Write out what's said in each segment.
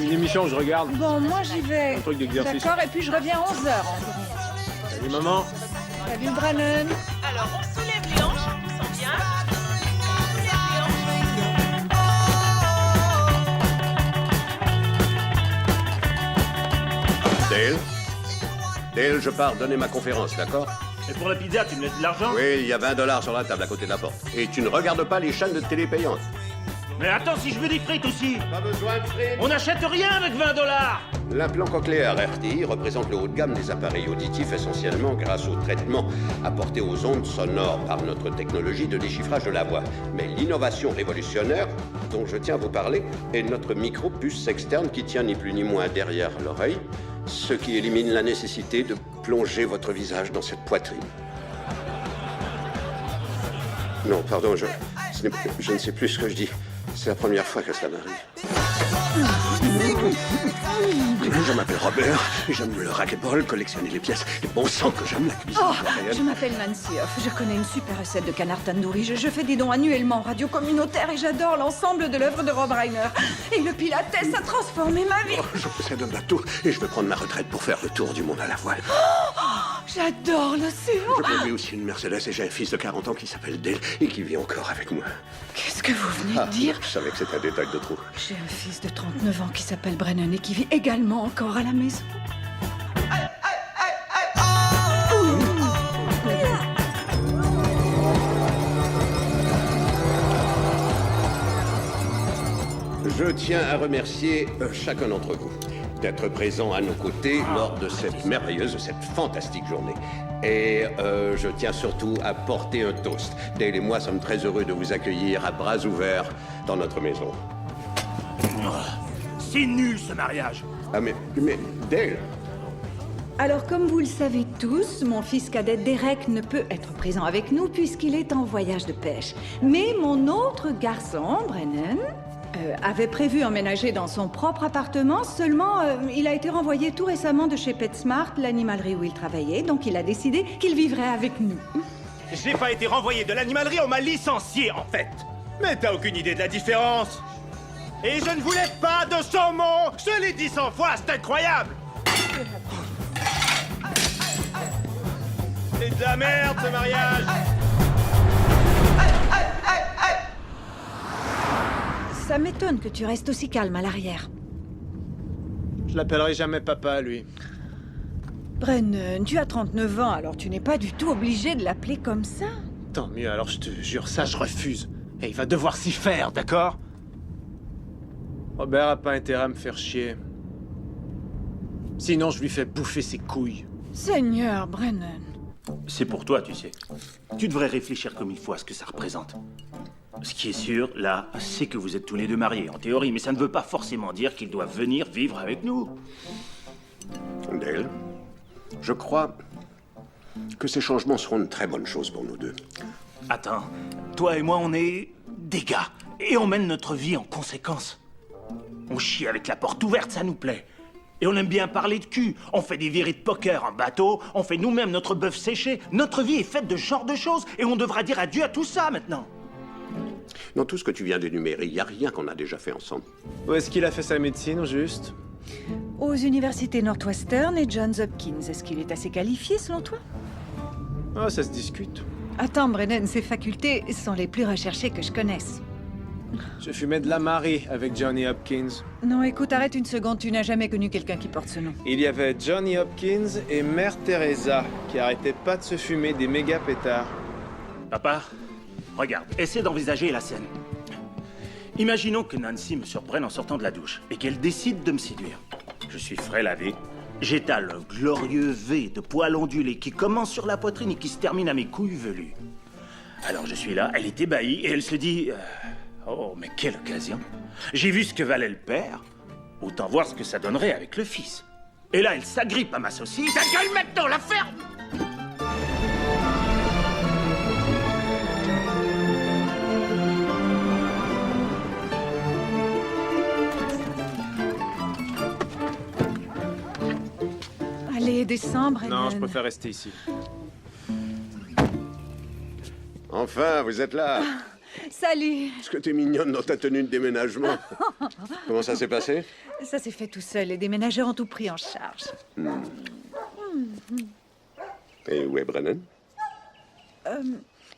Une émission que je regarde. Bon, moi j'y vais. Un truc d'exercice. D'accord, et puis je reviens à 11h environ. Salut maman. Salut Brennan. Alors, on soulève les hanches, on sent bien. Dale? Dale, je pars donner ma conférence, d'accord? Et pour la pizza, tu me laisses de l'argent? Oui, il y a 20 $ sur la table à côté de la porte. Et tu ne regardes pas les chaînes de télé payantes. Mais attends, si je veux des frites aussi! Pas besoin de frites. On n'achète rien avec 20 $! L'implant cochléaire RTI représente le haut de gamme des appareils auditifs essentiellement grâce au traitement apporté aux ondes sonores par notre technologie de déchiffrage de la voix. Mais l'innovation révolutionnaire dont je tiens à vous parler est notre micro-puce externe qui tient ni plus ni moins derrière l'oreille, ce qui élimine la nécessité de plonger votre visage dans cette poitrine. Non, pardon, je ne sais plus ce que je dis. C'est la première fois que cela m'arrive. Je m'appelle Robert, j'aime le racquetball, collectionner les pièces. Et bon sang que j'aime la cuisine Oh, coréenne. je m'appelle Nancy Hoff. Je connais une super recette de canard tandoori. Je fais des dons annuellement en radio communautaire et j'adore l'ensemble de l'œuvre de Rob Reiner. Et le pilates a transformé ma vie. Oh, je possède un bateau et je veux prendre ma retraite pour faire le tour du monde à la voile. J'adore l'océan. Je conduis aussi une Mercedes et j'ai un fils de 40 ans qui s'appelle Dale et qui vit encore avec moi. Qu'est-ce que vous venez de dire? Je savais que c'était un détail de trop. J'ai un fils de 39 ans qui s'appelle Brennan et qui vit également encore à la maison. Je tiens à remercier chacun d'entre vous d'être présent à nos côtés lors de cette merveilleuse, cette fantastique journée. Et je tiens surtout à porter un toast. Dale et moi sommes très heureux de vous accueillir à bras ouverts dans notre maison. C'est nul ce mariage! Ah mais Dale, Alors, comme vous le savez tous, mon fils cadet Derek ne peut être présent avec nous puisqu'il est en voyage de pêche. Mais mon autre garçon, Brennan, avait prévu emménager dans son propre appartement, seulement il a été renvoyé tout récemment de chez PetSmart, l'animalerie où il travaillait, donc il a décidé qu'il vivrait avec nous. J'ai pas été renvoyé de l'animalerie, on m'a licencié en fait! Mais t'as aucune idée de la différence! Et je ne voulais pas de saumon! Je l'ai dit 100 fois, c'est incroyable! C'est de la merde ce mariage! Ça m'étonne que tu restes aussi calme à l'arrière. Je l'appellerai jamais papa, lui. Brennan, tu as 39 ans, alors tu n'es pas du tout obligé de l'appeler comme ça. Tant mieux, alors je te jure, ça je refuse. Et il va devoir s'y faire, d'accord? Robert a pas intérêt à me faire chier. Sinon, je lui fais bouffer ses couilles. Seigneur, Brennan. C'est pour toi, tu sais. Tu devrais réfléchir comme il faut à ce que ça représente. Ce qui est sûr, là, c'est que vous êtes tous les deux mariés, en théorie, mais ça ne veut pas forcément dire qu'ils doivent venir vivre avec nous. Dale, je crois que ces changements seront une très bonne chose pour nous deux. Attends, toi et moi, on est des gars, et on mène notre vie en conséquence. On chie avec la porte ouverte, ça nous plaît. Et on aime bien parler de cul. On fait des virées de poker en bateau, on fait nous-mêmes notre bœuf séché. Notre vie est faite de ce genre de choses, et on devra dire adieu à tout ça maintenant. Dans tout ce que tu viens d'énumérer, il n'y a rien qu'on a déjà fait ensemble. Où est-ce qu'il a fait sa médecine, au juste? Aux universités Northwestern et Johns Hopkins, est-ce qu'il est assez qualifié selon toi? Ah, ça se discute. Attends, Brennan, ces facultés sont les plus recherchées que je connaisse. Je fumais de la Marie avec Johnny Hopkins. Non, écoute, arrête une seconde, tu n'as jamais connu quelqu'un qui porte ce nom. Il y avait Johnny Hopkins et Mère Teresa qui arrêtaient pas de se fumer des méga pétards. Papa, regarde, essaie d'envisager la scène. Imaginons que Nancy me surprenne en sortant de la douche et qu'elle décide de me séduire. Je suis frais lavé, j'étale un glorieux V de poils ondulés qui commence sur la poitrine et qui se termine à mes couilles velues. Alors je suis là, elle est ébahie et elle se dit... Oh, mais quelle occasion! J'ai vu ce que valait le père, autant voir ce que ça donnerait avec le fils. Et là, elle s'agrippe à ma saucisse. Ta gueule maintenant, la ferme! Allez, descends, Brennan. Non, je préfère rester ici. Enfin, vous êtes là. Salut. Est-ce que t'es mignonne dans ta tenue de déménagement? Comment ça s'est passé? Ça s'est fait tout seul. Les déménageurs ont tout pris en charge. Et où est Brennan?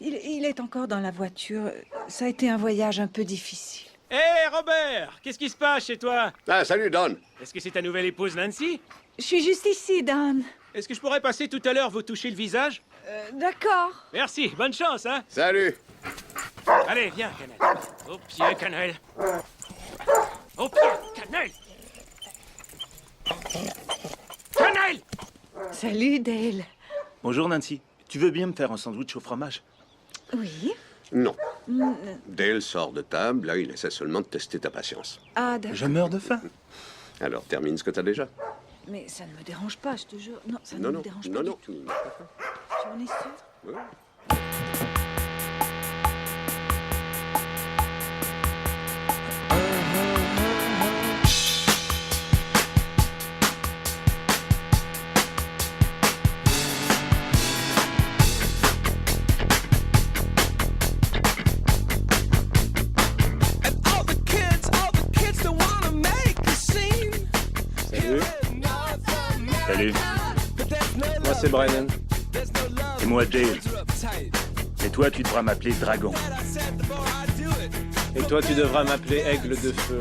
Il est encore dans la voiture. Ça a été un voyage un peu difficile. Hé, Robert! Qu'est-ce qui se passe chez toi? Ah, salut, Don. Est-ce que c'est ta nouvelle épouse, Nancy? Je suis juste ici, Dan. Est-ce que je pourrais passer tout à l'heure vous toucher le visage? D'accord. Merci, bonne chance, hein? Salut. Allez, viens, Cannelle. Au pied, Cannelle. Au pied, Cannelle! Cannelle! Salut, Dale. Bonjour Nancy. Tu veux bien me faire un sandwich au fromage? Oui. Non. Dale sort de table, là, il essaie seulement de tester ta patience. Ah, d'accord. Je meurs de faim. Alors, termine ce que t'as déjà. Mais ça ne me dérange pas, je te jure. Non, ça Non, ne non, me dérange non, pas non. du tout. Tu en es sûr? Ouais. Salut, Salut. moi c'est Brennan. Et moi Dale. Et toi, tu devras m'appeler Dragon. Et toi tu devras m'appeler Aigle de Feu.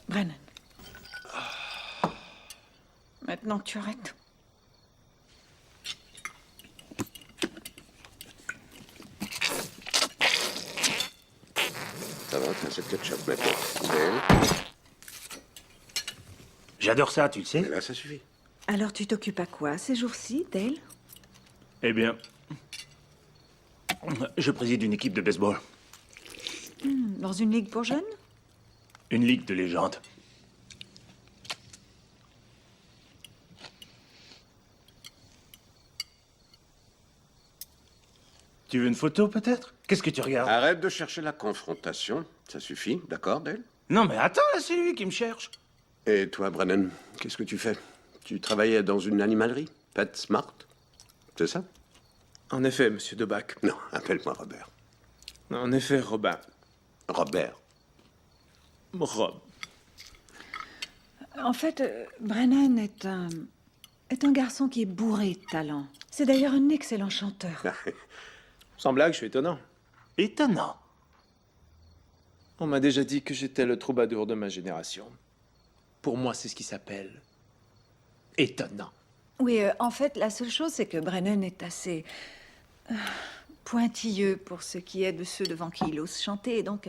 Brennan. Maintenant que tu arrêtes. Ça va, t'as assez de ketchup maintenant. Dale, J'adore ça, tu le sais. mais là, ça suffit. Alors tu t'occupes à quoi ces jours-ci, Dale? Eh bien, je préside une équipe de baseball. Dans une ligue pour jeunes? Une ligue de légende. Tu veux une photo, peut-être? Qu'est-ce que tu regardes? Arrête de chercher la confrontation. Ça suffit, d'accord, Dale? Non, mais attends, là, c'est lui qui me cherche. Et toi, Brennan, qu'est-ce que tu fais? Tu travaillais dans une animalerie? PetSmart? C'est ça? En effet, monsieur Debac. Non, appelle-moi Robert. En effet, Robin. Robert. Rob. En fait, Brennan est un garçon qui est bourré de talent. C'est d'ailleurs un excellent chanteur. Sans blague, je suis étonnant. Étonnant. On m'a déjà dit que j'étais le troubadour de ma génération. Pour moi, c'est ce qui s'appelle étonnant. Oui, en fait, la seule chose, c'est que Brennan est assez pointilleux pour ce qui est de ceux devant qui il ose chanter. Et donc,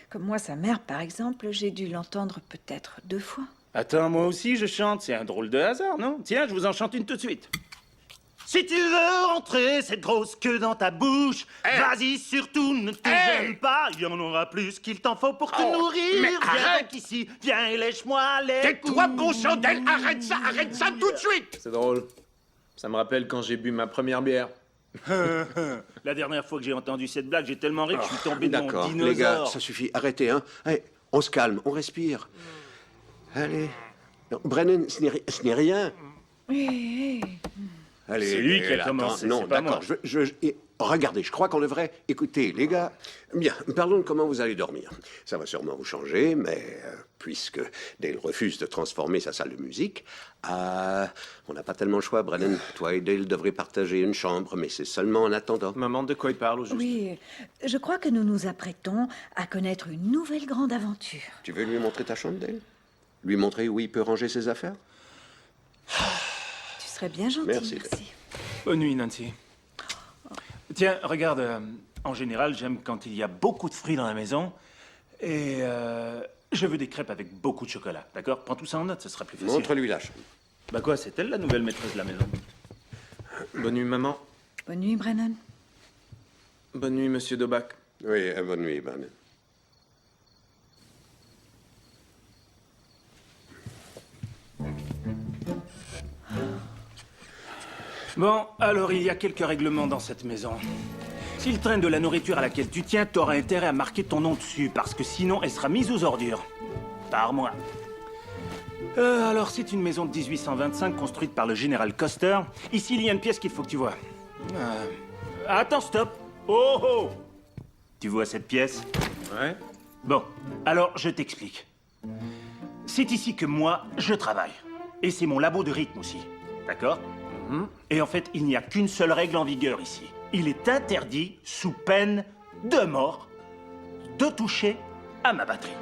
comme moi, sa mère, par exemple, j'ai dû l'entendre peut-être 2 fois. Attends, moi aussi je chante, c'est un drôle de hasard, non? Tiens, je vous en chante une tout de suite. Si tu veux rentrer cette grosse queue dans ta bouche, vas-y, surtout ne te gêne pas, il y en aura plus qu'il t'en faut pour te nourrir. mais Viens arrête. donc ici, viens et lèche-moi les Tais-toi, couilles. bon chandelle, arrête ça tout de suite! C'est drôle. Ça me rappelle quand j'ai bu ma première bière. La dernière fois que j'ai entendu cette blague, j'ai tellement ri que je suis tombé de mon D'accord, dinosaure. les gars, ça suffit, arrêtez, hein. Allez, on se calme, on respire. Allez. Non, Brennan, ce n'est rien. Allez, C'est lui qui a attends, commencé, Non, c'est pas d'accord. moi. Regardez, je crois qu'on devrait écouter, les gars. Bien, parlons de comment vous allez dormir. Ça va sûrement vous changer, mais puisque Dale refuse de transformer sa salle de musique, on n'a pas tellement le choix, Brennan. Toi et Dale devrez partager une chambre, mais c'est seulement en attendant. Maman, de quoi il parle au juste? Oui, je crois que nous nous apprêtons à connaître une nouvelle grande aventure. Tu veux lui montrer ta chambre, Dale? Lui montrer où il peut ranger ses affaires? Tu serais bien gentil, Merci. merci. Bonne nuit, Nancy. Tiens, regarde, en général, j'aime quand il y a beaucoup de fruits dans la maison. Et je veux des crêpes avec beaucoup de chocolat, d'accord? Prends tout ça en note, ce sera plus facile. Montre-lui la chambre. Bah quoi, c'est elle la nouvelle maîtresse de la maison? Bonne nuit, maman. Bonne nuit, Brennan. Bonne nuit, monsieur Debac. Oui, bonne nuit, Brennan. Bon, alors il y a quelques règlements dans cette maison. S'il traîne de la nourriture à laquelle tu tiens, t'auras intérêt à marquer ton nom dessus, parce que sinon, elle sera mise aux ordures. Par moi. Alors, c'est une maison de 1825 construite par le général Custer. Ici, il y a une pièce qu'il faut que tu vois. Attends, stop. Oh, oh. Tu vois cette pièce? Ouais. Bon, alors, je t'explique. C'est ici que moi, je travaille. Et c'est mon labo de rythme aussi. D'accord? Et en fait, il n'y a qu'une seule règle en vigueur ici. Il est interdit, sous peine de mort, de toucher à ma batterie.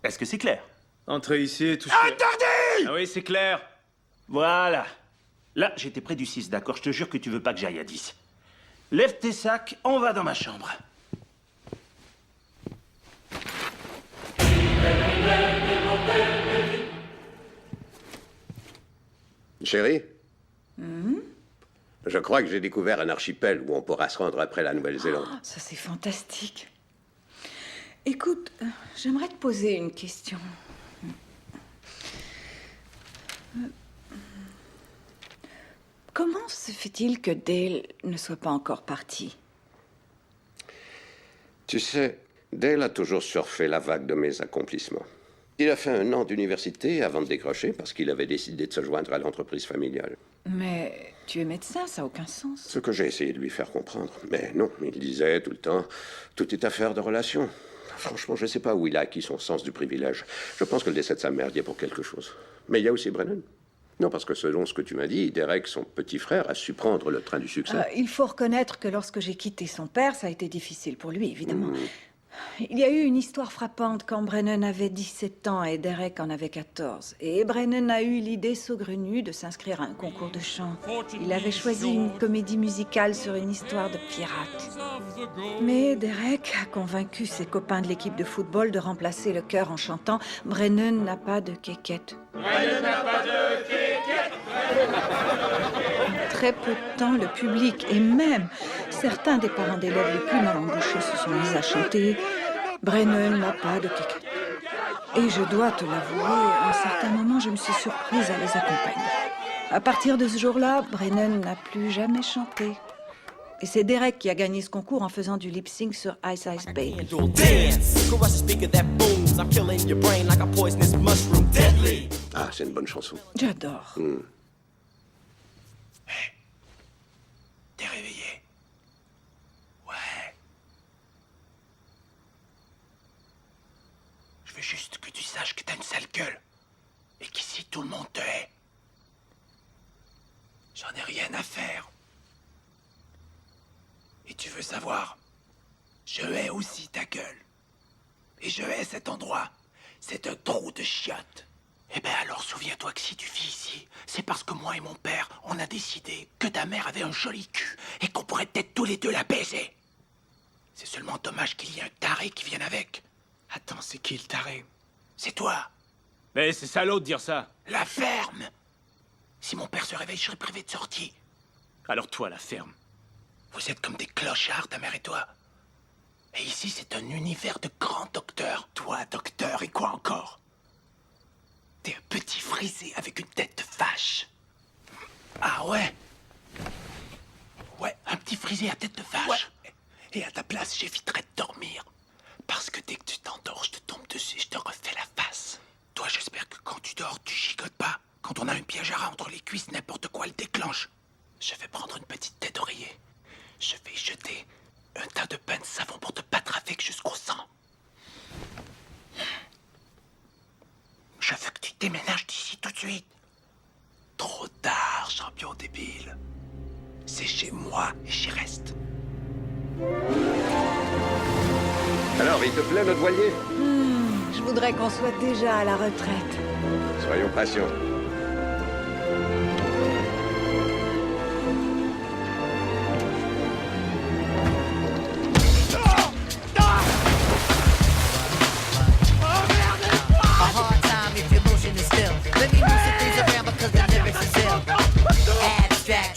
Est-ce que c'est clair? Entrez ici et touchez... Interdit! Ah oui, c'est clair. Voilà. Là, j'étais près du 6, d'accord? Je te jure que tu veux pas que j'aille à 10. Lève tes sacs, on va dans ma chambre. Chérie? Je crois que j'ai découvert un archipel où on pourra se rendre après la Nouvelle-Zélande. Oh, ça, c'est fantastique. Écoute, j'aimerais te poser une question. Comment se fait-il que Dale ne soit pas encore parti? Tu sais, Dale a toujours surfé la vague de mes accomplissements. Il a fait 1 an d'université avant de décrocher parce qu'il avait décidé de se joindre à l'entreprise familiale. Mais tu es médecin, ça n'a aucun sens. Ce que j'ai essayé de lui faire comprendre. Mais non, il disait tout le temps, tout est affaire de relations. Franchement, je ne sais pas où il a acquis son sens du privilège. Je pense que le décès de sa mère y est pour quelque chose. Mais il y a aussi Brennan. Non, parce que selon ce que tu m'as dit, Derek, son petit frère, a su prendre le train du succès. Il faut reconnaître que lorsque j'ai quitté son père, ça a été difficile pour lui, évidemment. Il y a eu une histoire frappante quand Brennan avait 17 ans et Derek en avait 14. Et Brennan a eu l'idée saugrenue de s'inscrire à un concours de chant. Il avait choisi une comédie musicale sur une histoire de pirate. Mais Derek a convaincu ses copains de l'équipe de football de remplacer le chœur en chantant « Brennan n'a pas de quéquette ». En très peu de temps, le public et même certains des parents d'élèves les plus mal embouchés se sont mis à chanter « Brennan n'a pas de quéquette ». Et je dois te l'avouer, à un certain moment, je me suis surprise à les accompagner. À partir de ce jour-là, Brennan n'a plus jamais chanté. Et c'est Derek qui a gagné ce concours en faisant du lip-sync sur Ice Ice Baby. Ah, c'est une bonne chanson. J'adore. T'es réveillé? Ouais. Je veux juste que tu saches que t'as une sale gueule. Et qu'ici, tout le monde te hait. J'en ai rien à faire. Et tu veux savoir? Je hais aussi ta gueule. Et je hais cet endroit. C'est un trou de chiottes. Eh ben alors, souviens-toi que si tu vis ici, c'est parce que moi et mon père, on a décidé que ta mère avait un joli cul et qu'on pourrait peut-être tous les deux la baiser. C'est seulement dommage qu'il y ait un taré qui vienne avec. Attends, c'est qui le taré? C'est toi. Mais c'est salaud de dire ça. La ferme. Si mon père se réveille, je serai privé de sortie. Alors toi, la ferme. Vous êtes comme des clochards, ta mère et toi. Et ici, c'est un univers de grands docteurs. Toi, docteur, et quoi encore? T'es un petit frisé avec une tête de vache. Ah ouais? Ouais, un petit frisé à tête de vache. Ouais. Et à ta place, j'éviterais de dormir. Parce que dès que tu t'endors, je te tombe dessus, je te refais la face. Toi, j'espère que quand tu dors, tu gigotes pas. Quand on a un piège à rat entre les cuisses, n'importe quoi le déclenche. Je vais prendre une petite tête d'oreiller. Je vais jeter un tas de pain de savon pour te battre avec jusqu'au sang. Je veux que tu déménages d'ici tout de suite. Trop tard, champion débile. C'est chez moi et j'y reste. Alors, il te plaît, notre voilier? Je voudrais qu'on soit déjà à la retraite. Soyons patients.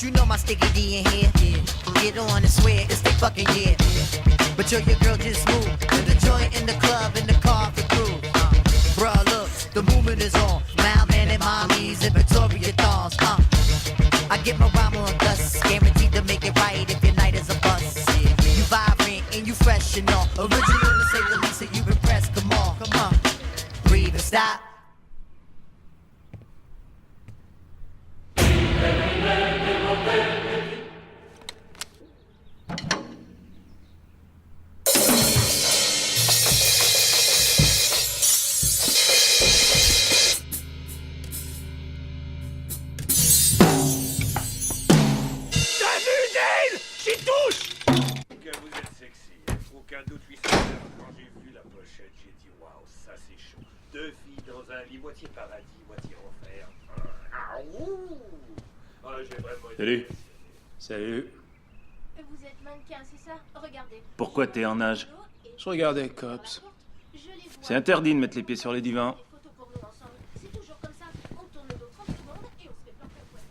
You know my sticky D in here. Get on and swear it's the fucking year. But yo, your girl just moved. And the joint in the club, in the car for crew. Bruh, look, the movement is on. Malvan and mommies and Victoria dolls. I get my rhyme on original. Original to say the least, so you've impressed. Come on. Breathe and stop. Vous êtes sexy, aucun doute lui quand j'ai vu la pochette, j'ai dit waouh, ça c'est chaud. 2 filles dans un lit, moitié paradis, moitié enfer. J'ai vraiment été Salut. impressionné. Salut. Vous êtes mannequin, c'est ça? Regardez. Pourquoi t'es en nage? Je regardais Cops. Je les vois. C'est interdit de mettre les pieds sur les divans. Des photos pour nous ensemble. C'est toujours comme ça. On tourne le dos 30 secondes et on se fait planter au poil.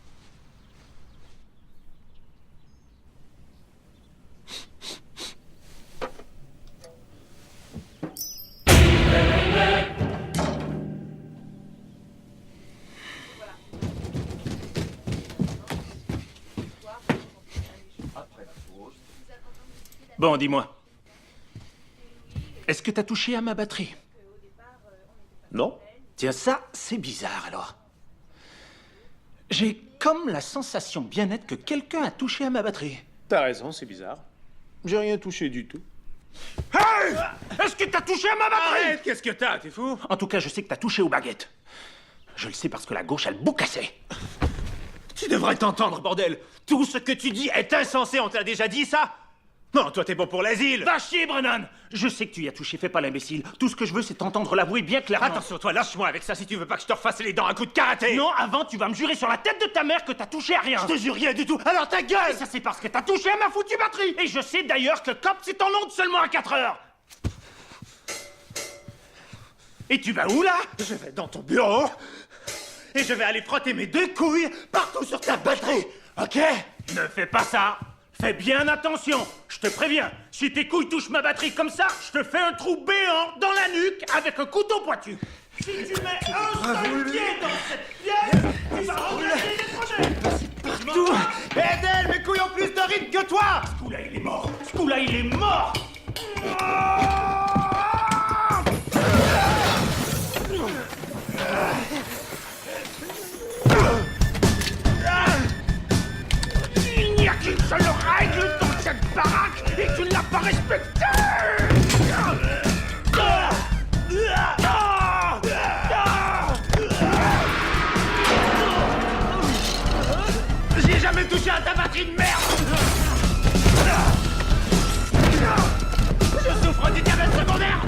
Bon, dis-moi. Est-ce que t'as touché à ma batterie? Non? Tiens, ça, c'est bizarre alors. J'ai comme la sensation bien nette que quelqu'un a touché à ma batterie. T'as raison, c'est bizarre. J'ai rien touché du tout. Hey! Est-ce que t'as touché à ma batterie? Arrête, qu'est-ce que t'as? T'es fou? En tout cas, je sais que t'as touché aux baguettes. Je le sais parce que la gauche a le bout cassé. Tu devrais t'entendre, bordel! Tout ce que tu dis est insensé, on t'a déjà dit ça? Non, toi t'es bon pour l'asile! Va chier, Brennan! Je sais que tu y as touché, fais pas l'imbécile. Tout ce que je veux, c'est t'entendre l'avouer bien clairement. Attention, toi, lâche-moi avec ça si tu veux pas que je te refasse les dents à coups de karaté! Non, avant, tu vas me jurer sur la tête de ta mère que t'as touché à rien. Je te jure rien du tout, alors ta gueule! Et ça, c'est parce que t'as touché à ma foutue batterie. Et je sais d'ailleurs que Cop, c'est en onde seulement à 4 heures. Et tu vas où, là? Je vais dans ton bureau et je vais aller frotter mes 2 couilles partout sur ta batterie, ok? Ne fais pas ça. Fais bien attention. Je te préviens, si tes couilles touchent ma batterie comme ça, je te fais un trou béant dans la nuque avec un couteau pointu. Si tu mets un seul pied dans cette pièce, tu vas regretter les projets. Partout! Edel, mes couilles ont plus de rythme que toi! Ce coup-là, il est mort. Ce coup-là, il est mort. Il n'y a qu'une seule règle dans cette baraque et tu ne l'as pas respectée. J'ai jamais touché à ta batterie de merde! Je souffre du diabète secondaire!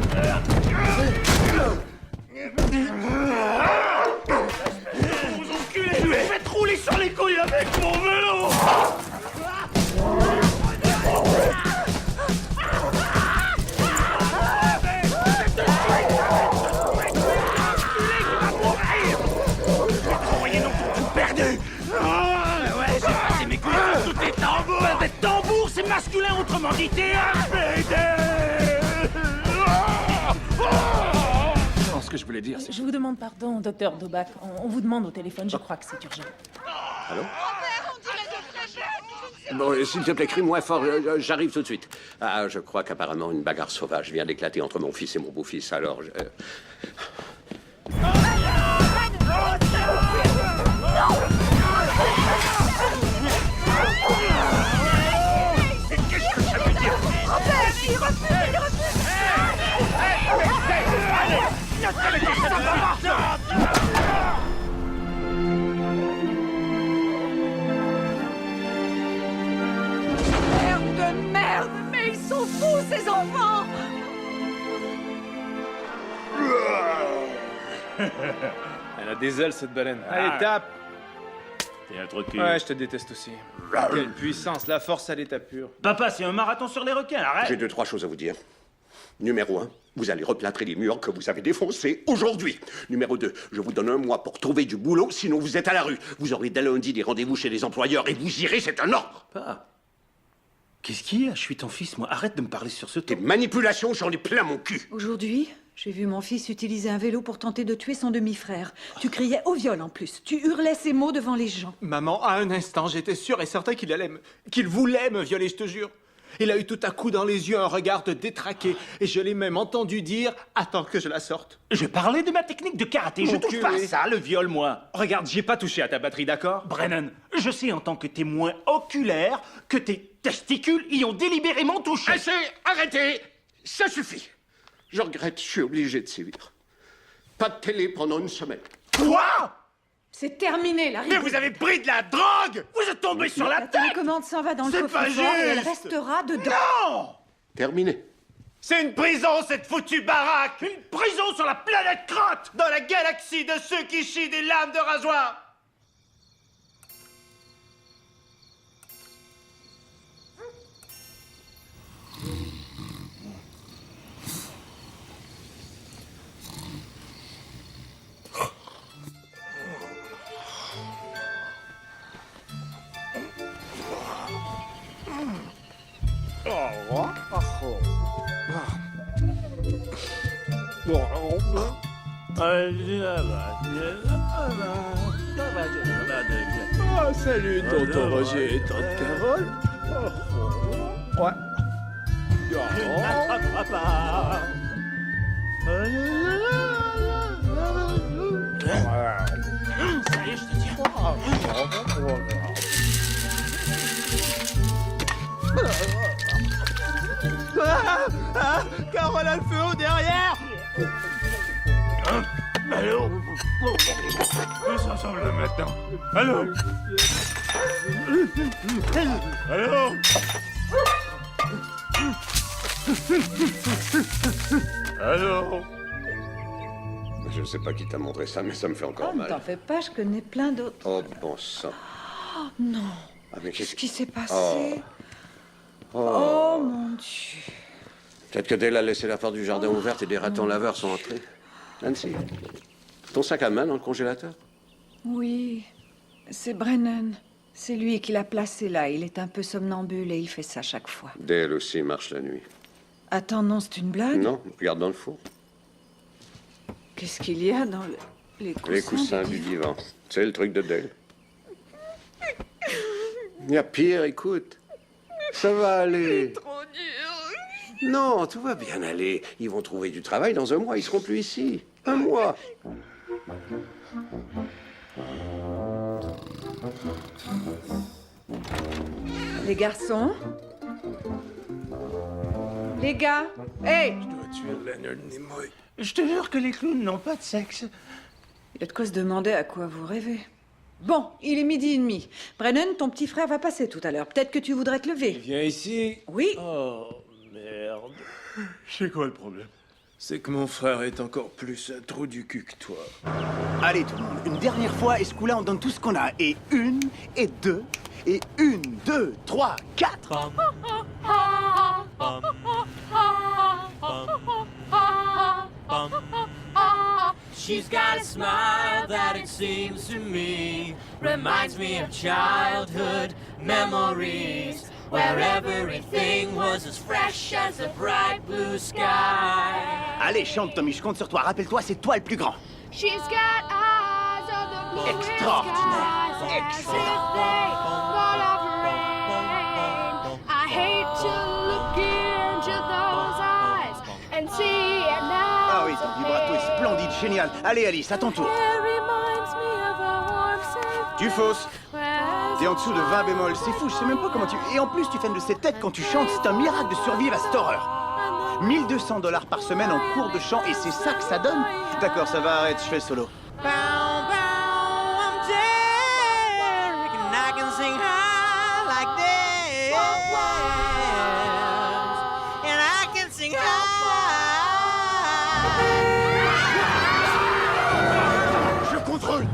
Vous enculés, je vais faites rouler sur les couilles avec mon vélo. Croyez donc que vous perdez. Ouais, j'ai passé mes couilles sur tous les tambours. Des tambours, c'est masculin, autrement dit, t'es un pédé. Non, ce que je voulais dire, c'est... Je vous demande pardon, docteur Dobac. On vous demande au téléphone, je crois que c'est urgent. Bon, s'il te plaît, crie-moi fort, j'arrive tout de suite. Ah, je crois qu'apparemment une bagarre sauvage vient d'éclater entre mon fils et mon beau-fils, alors je... Qu'est-ce que ça veut dire? Il refuse! Merde de merde! Mais ils sont fous, ces enfants! Elle a des ailes, cette baleine. Allez, tape! T'es un truc. Ouais, je te déteste aussi. Quelle puissance, la force à l'état pur. Papa, c'est un marathon sur les requins, arrête. J'ai 2-3 choses à vous dire. Numéro 1, vous allez replâtrer les murs que vous avez défoncés aujourd'hui. Numéro 2, je vous donne 1 mois pour trouver du boulot, sinon vous êtes à la rue. Vous aurez dès lundi des rendez-vous chez les employeurs et vous irez, c'est un ordre. Pas. Qu'est-ce qu'il y a? Je suis ton fils, moi. Arrête de me parler sur ce ton. Tes manipulations, j'en ai plein mon cul. Aujourd'hui, j'ai vu mon fils utiliser un vélo pour tenter de tuer son demi-frère. Tu criais au viol en plus. Tu hurlais ces mots devant les gens. Maman, à un instant, j'étais sûr et certain qu'il voulait me violer, je te jure. Il a eu tout à coup dans les yeux un regard de détraqué. Et je l'ai même entendu dire « Attends que je la sorte ». Je parlais de ma technique de karaté, je touche pas à ça, le viol, moi. Regarde, j'ai pas touché à ta batterie, d'accord? Brennan, je sais en tant que témoin oculaire que tes testicules y ont délibérément touché. Assez, arrêtez! Ça suffit. Je regrette, je suis obligé de sévir. Pas de télé pendant une semaine. Quoi? C'est terminé, la Mais vous avez pris de la drogue! Vous êtes tombé sur la La tête! télécommande s'en va dans le C'est pas coffre-fort et elle juste. restera dedans. Non! Terminé. C'est une prison, cette foutue baraque! Une prison sur la planète crotte! Dans la galaxie de ceux qui chient des lames de rasoir! Ah, salut, tonton Roger et tante Carole. Ouais. Ça y est, je te tiens. Carole a le feu au derrière. Allô? Tous ensemble maintenant. Allô? Allô? Allô? Je sais pas qui t'a montré ça, mais ça me fait encore Oh, ne mal. t'en fais pas, je connais plein d'autres. Oh, bon sang. Oh non, Ah, mais qu'est-ce qu'est-ce qui s'est passé? Oh. Oh mon Dieu. Peut-être que Dale a laissé la porte du jardin ouverte et des ratons laveurs sont entrés. Nancy, ton sac à main dans le congélateur? Oui, c'est Brennan. C'est lui qui l'a placé là. Il est un peu somnambule et il fait ça chaque fois. Dale aussi marche la nuit. Attends, non, c'est une blague? Non, regarde dans le four. Qu'est-ce qu'il y a dans les coussins? Les coussins du divan. C'est le truc de Dale. Il y a pire, écoute. Ça va aller. Trop dur. Non, tout va bien aller. Ils vont trouver du travail dans un mois. Ils seront plus ici. Un mois. Les garçons? Les gars? Hey! Je te jure que les clowns n'ont pas de sexe. Il y a de quoi se demander à quoi vous rêvez. Bon, il est 12h30. Brennan, ton petit frère va passer tout à l'heure. Peut-être que tu voudrais te lever. Viens ici. Oui. Oh, merde. C'est quoi le problème? C'est que mon frère est encore plus un trou du cul que toi. Allez tout le monde, une dernière fois, et ce coup-là, on donne tout ce qu'on a. Et une, et deux, et une, deux, trois, quatre. She's got a smile that it seems to me reminds me of childhood memories where everything was as fresh as a bright blue sky. Allez, chante Tommy, je compte sur toi. Rappelle-toi, c'est toi le plus grand. She's got eyes of the blue Extraordinaire. Excellent. I hate to look into those eyes and see it now. Ah oui, ton vibrato est splendide, génial. Allez Alice, à ton tour. Tu fausses. T'es en dessous de 20 bémol, c'est fou, je sais même pas comment tu... Et en plus, tu fais de cette tête quand tu chantes, c'est un miracle de survivre à cette horreur. $1 200 par semaine en cours de chant, et c'est ça que ça donne. D'accord, ça va, arrête, je fais le solo. Je contrôle.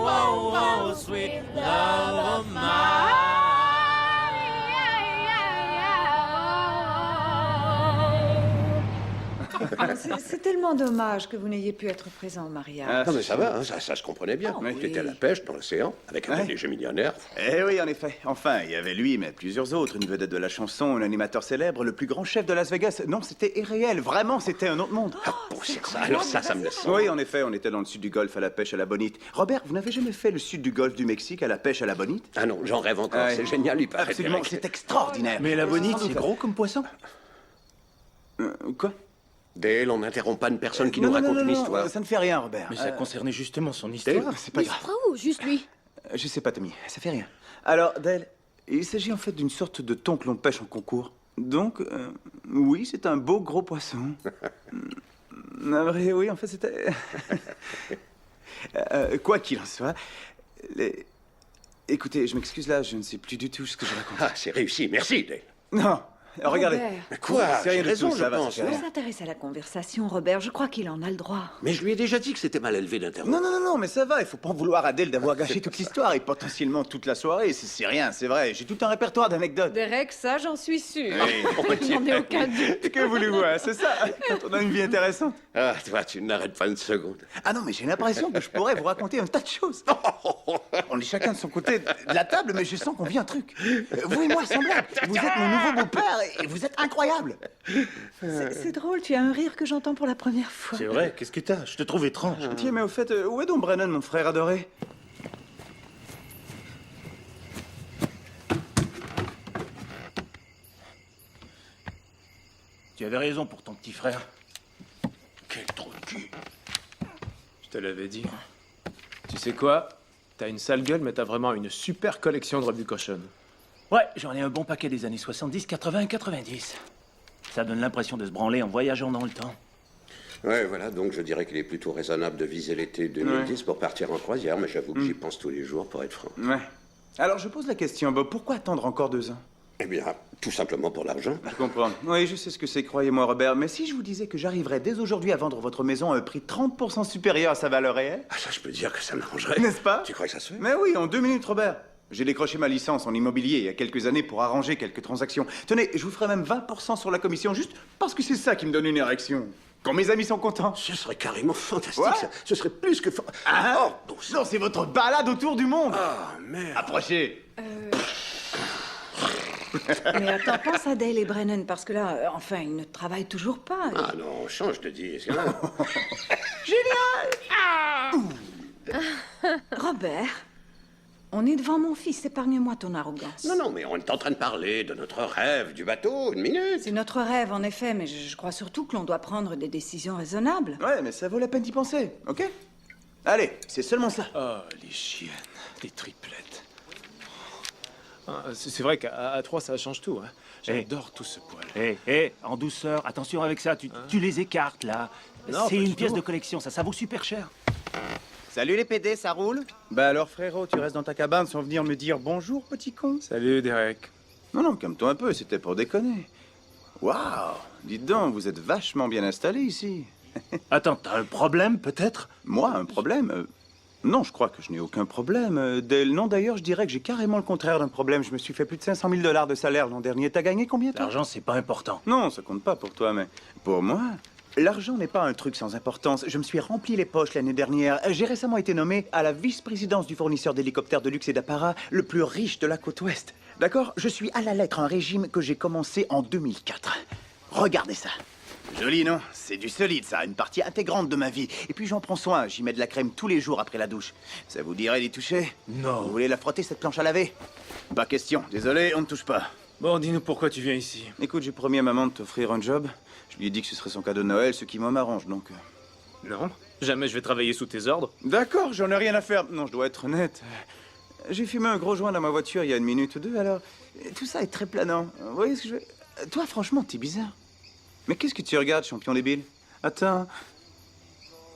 Oh, sweet love of mine. C'est tellement dommage que vous n'ayez pu être présent au mariage. Non mais ça va, hein, ça se comprenait bien. Ah, Tu étais à oui. la pêche dans l'océan, avec un léger millionnaire. Eh oui, en effet. Enfin, il y avait lui, mais plusieurs autres. Une vedette de la chanson, un animateur célèbre, le plus grand chef de Las Vegas. Non, c'était irréel. Vraiment, c'était un autre monde. Ah, pour ça, alors ça me laisse. Oui, en effet, on était dans le sud du Golfe à la pêche à la bonite. Robert, vous n'avez jamais fait le sud du Golfe du Mexique à la pêche à la bonite? Ah non, j'en rêve encore. Ouais. C'est génial, il paraît. Absolument, Derek. c'est extraordinaire. Mais la bonite, c'est gros comme poisson. Quoi? Dale, on n'interrompt pas une personne qui Non, nous non, raconte non, une non, histoire. ça ne fait rien, Robert. Mais ça concernait justement son histoire. Dale, c'est pas Il se grave. croit où, juste lui? Je sais pas, Tommy, ça fait rien. Alors, Dale, il s'agit en fait d'une sorte de thon que l'on pêche en concours. Donc, oui, c'est un beau gros poisson. Navré, oui, en fait, c'était... quoi qu'il en soit, écoutez, je m'excuse là, je ne sais plus du tout ce que je raconte. Ah, c'est réussi, merci, Dale. Non, regardez. Robert. Mais quoi? C'est rien J'ai du raison, tout, je ça va, pense. ça fait Il rien. s'intéresse à la conversation, Robert. Je crois qu'il en a le droit. Mais je lui ai déjà dit que c'était mal élevé d'interrompre. Non, non, non, non, mais ça va, il faut pas en vouloir à Dale d'avoir gâché toute l'histoire et potentiellement toute la soirée. C'est rien, c'est vrai, j'ai tout un répertoire d'anecdotes. Derek, ça, j'en suis sûre. Oui. Je n'en ai aucun doute. Que voulez-vous, hein, c'est ça, quand on a une vie intéressante. Ah, toi, tu n'arrêtes pas une seconde. Ah non, mais j'ai l'impression que je pourrais vous raconter un tas de choses. On est chacun de son côté de la table, mais je sens qu'on vit un truc. Vous et moi, semblables. Vous êtes mon nouveau beau-père et vous êtes incroyable. C'est drôle, tu as un rire que j'entends pour la première fois. C'est vrai, qu'est-ce que t'as? Je te trouve étrange. Tiens, mais au fait, où est donc Brennan, mon frère adoré? Tu avais raison pour ton petit frère. Quel trou de cul. Je te l'avais dit. Tu sais quoi? T'as une sale gueule, mais t'as vraiment une super collection de revues cochonnes. Ouais, j'en ai un bon paquet des années 70, 80, 90. Ça donne l'impression de se branler en voyageant dans le temps. Ouais, voilà, donc je dirais qu'il est plutôt raisonnable de viser l'été 2010 pour partir en croisière, mais j'avoue que j'y pense tous les jours, pour être franc. Ouais. Alors, je pose la question, Bob, pourquoi attendre encore 2 ans? Eh bien, tout simplement pour l'argent. Je comprends. Oui, je sais ce que c'est, croyez-moi, Robert. Mais si je vous disais que j'arriverais dès aujourd'hui à vendre votre maison à un prix 30% supérieur à sa valeur réelle? Ah, ça, je peux dire que ça m'arrangerait. N'est-ce pas? Tu crois que ça se fait? Mais oui, en 2 minutes, Robert. J'ai décroché ma licence en immobilier il y a quelques années pour arranger quelques transactions. Tenez, je vous ferai même 20% sur la commission, juste parce que c'est ça qui me donne une érection. Quand mes amis sont contents. Ce serait carrément fantastique, Ouais. ça. Ce serait plus que... Ah, oh, bon sang. non, c'est votre balade autour du monde. Ah, merde. Approchez. Mais attends, pense à Dale et Brennan, parce que là, enfin, ils ne travaillent toujours pas. Ah non, change de disque. Robert, on est devant mon fils, épargne-moi ton arrogance. Non, non, mais on est en train de parler de notre rêve du bateau, une minute. C'est notre rêve, en effet, mais je crois surtout que l'on doit prendre des décisions raisonnables. Ouais, mais ça vaut la peine d'y penser, ok? Allez, c'est seulement ça. Oh, les chiennes, les triplettes. Ah, c'est vrai qu'à 3, ça change tout. Hein. J'adore tout ce poil. En douceur, attention avec ça, tu les écartes, là. Non, C'est pas une du pièce tout. de collection, ça vaut super cher. Salut les PD, ça roule? Bah alors frérot, tu restes dans ta cabane sans venir me dire bonjour, petit con? Salut, Derek. Non, non, calme-toi un peu, c'était pour déconner. Waouh, dites donc, vous êtes vachement bien installé ici. Attends, t'as un problème, peut-être? Moi, un problème? Non, je crois que je n'ai aucun problème. Dale, non, d'ailleurs, je dirais que j'ai carrément le contraire d'un problème. Je me suis fait plus de 500 000 $ de salaire l'an dernier. T'as gagné combien, toi? L'argent, c'est pas important. Non, ça compte pas pour toi, mais pour moi, l'argent n'est pas un truc sans importance. Je me suis rempli les poches l'année dernière. J'ai récemment été nommé à la vice-présidence du fournisseur d'hélicoptères de luxe et d'apparat le plus riche de la côte ouest. D'accord? Je suis à la lettre un régime que j'ai commencé en 2004. Regardez ça. Joli, non? C'est du solide, ça. Une partie intégrante de ma vie. Et puis j'en prends soin. J'y mets de la crème tous les jours après la douche. Ça vous dirait d'y toucher? Non. Vous voulez la frotter, cette planche à laver? Pas question. Désolé, on ne touche pas. Bon, dis-nous pourquoi tu viens ici. Écoute, j'ai promis à maman de t'offrir un job. Je lui ai dit que ce serait son cadeau de Noël, ce qui moi m'arrange, donc... Non, jamais je vais travailler sous tes ordres. D'accord, j'en ai rien à faire. Non, je dois être honnête. J'ai fumé un gros joint dans ma voiture il y a 1 minute ou 2, alors... Tout ça est très planant. Vous voyez ce que je veux... Toi, franchement, t'es bizarre. Mais qu'est-ce que tu regardes, champion débile? Attends...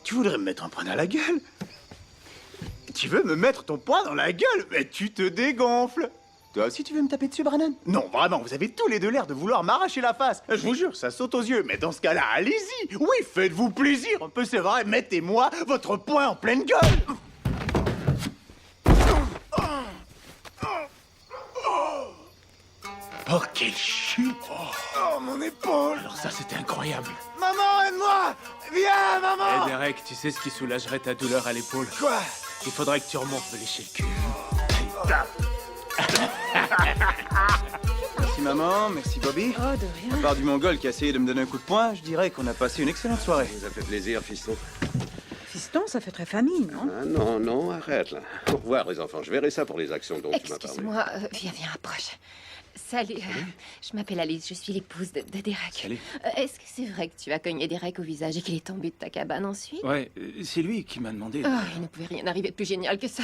Tu voudrais me mettre un poing dans la gueule? Tu veux me mettre ton poing dans la gueule? Mais tu te dégonfles. Toi aussi, tu veux me taper dessus, Brennan? Non, vraiment, vous avez tous les deux l'air de vouloir m'arracher la face. Je vous jure, ça saute aux yeux. Mais dans ce cas-là, allez-y. Oui, faites-vous plaisir. Un peu, c'est vrai. Mettez-moi votre poing en pleine gueule. Oh, quel chute! Oh, mon épaule! Alors ça, c'était incroyable. Maman, aide-moi! Viens, maman! Eh, Derek, tu sais ce qui soulagerait ta douleur à l'épaule? Quoi? Il faudrait que tu remontes me lécher le cul. Merci maman, merci Bobby. Oh, de À rien. part du Mongol qui a essayé de me donner un coup de poing, je dirais qu'on a passé une excellente soirée. Ça fait plaisir, fiston. Fiston, ça fait très famille, non? Ah non, non, arrête là. Au revoir les enfants, je verrai ça pour les actions dont tu m'as parlé. Excuse-moi, viens, approche. Salut, je m'appelle Alice, je suis l'épouse de Derek. Salut. Est-ce que c'est vrai que tu as cogné Derek au visage et qu'il est tombé de ta cabane ensuite? Ouais, c'est lui qui m'a demandé. Oh, il ne pouvait rien arriver de plus génial que ça.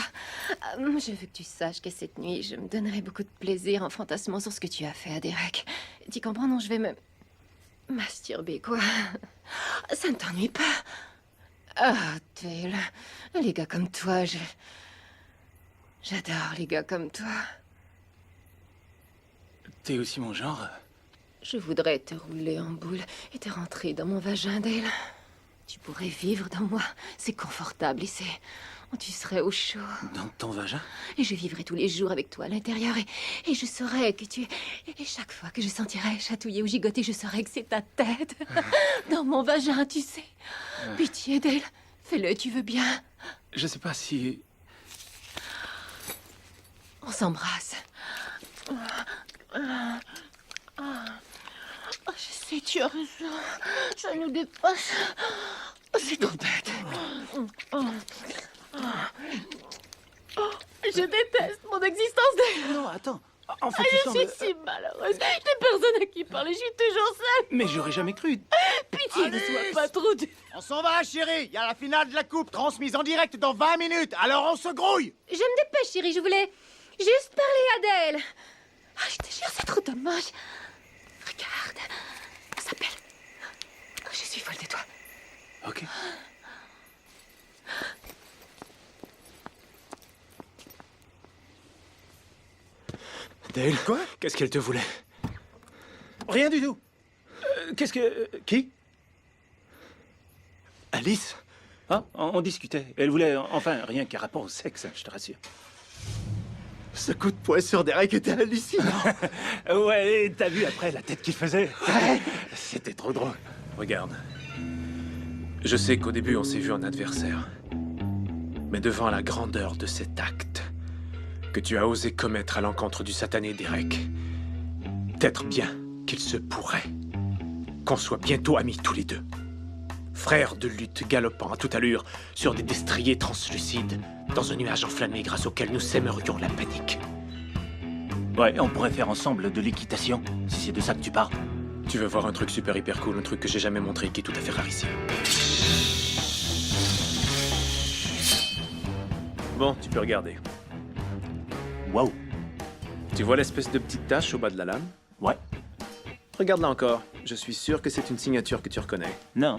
Je veux que tu saches que cette nuit, je me donnerai beaucoup de plaisir en fantasmant sur ce que tu as fait à Derek. Tu comprends, non? Je vais me masturber, quoi. Ça ne t'ennuie pas? Ah, Dale, les gars comme toi, j'adore les gars comme toi. T'es aussi mon genre. Je voudrais te rouler en boule et te rentrer dans mon vagin, Dale. Tu pourrais vivre dans moi. C'est confortable ici. Tu serais au chaud. Dans ton vagin? Et je vivrais tous les jours avec toi à l'intérieur. Et je saurais que tu... Et chaque fois que je sentirais chatouiller ou gigoter, je saurais que c'est ta tête. Dans mon vagin, tu sais. Pitié, Dale. Fais-le, tu veux bien? Je sais pas si... On s'embrasse. Je sais, tu as raison. Ça nous dépasse. C'est trop bête. Je déteste mon existence d'elle. Non, attends. En fait, Je suis si malheureuse. J'ai personne à qui parler. Je suis toujours seule. Mais j'aurais jamais cru. Pitié, ne sois pas trop dur. On s'en va, chérie. Il y a la finale de la coupe transmise en direct dans 20 minutes. Alors on se grouille. Je me dépêche, chérie. Je voulais juste parler à Dale. Ah, je te jure, c'est trop dommage. Regarde. Elle s'appelle. Je suis folle de toi. Ok. Dale, Quoi? qu'est-ce qu'elle te voulait? Rien du tout. Qu'est-ce que... qui? Alice? Hein? On discutait. Elle voulait, enfin, rien qu'à rapport au sexe, je te rassure. Ce coup de poing sur Derek était hallucinant. Ouais, t'as vu après la tête qu'il faisait? C'était trop drôle. Regarde. Je sais qu'au début, on s'est vu en adversaire. Mais devant la grandeur de cet acte que tu as osé commettre à l'encontre du satané Derek, peut-être bien qu'il se pourrait qu'on soit bientôt amis tous les deux. Frères de lutte galopant à toute allure sur des destriers translucides, dans un nuage enflammé grâce auquel nous sèmerions la panique. Ouais, on pourrait faire ensemble de l'équitation, si c'est de ça que tu parles. Tu veux voir un truc super hyper cool, un truc que j'ai jamais montré, qui est tout à fait rarissime. Bon, tu peux regarder. Wow. Tu vois l'espèce de petite tache au bas de la lame? Ouais. Regarde-la encore. Je suis sûr que c'est une signature que tu reconnais. Non.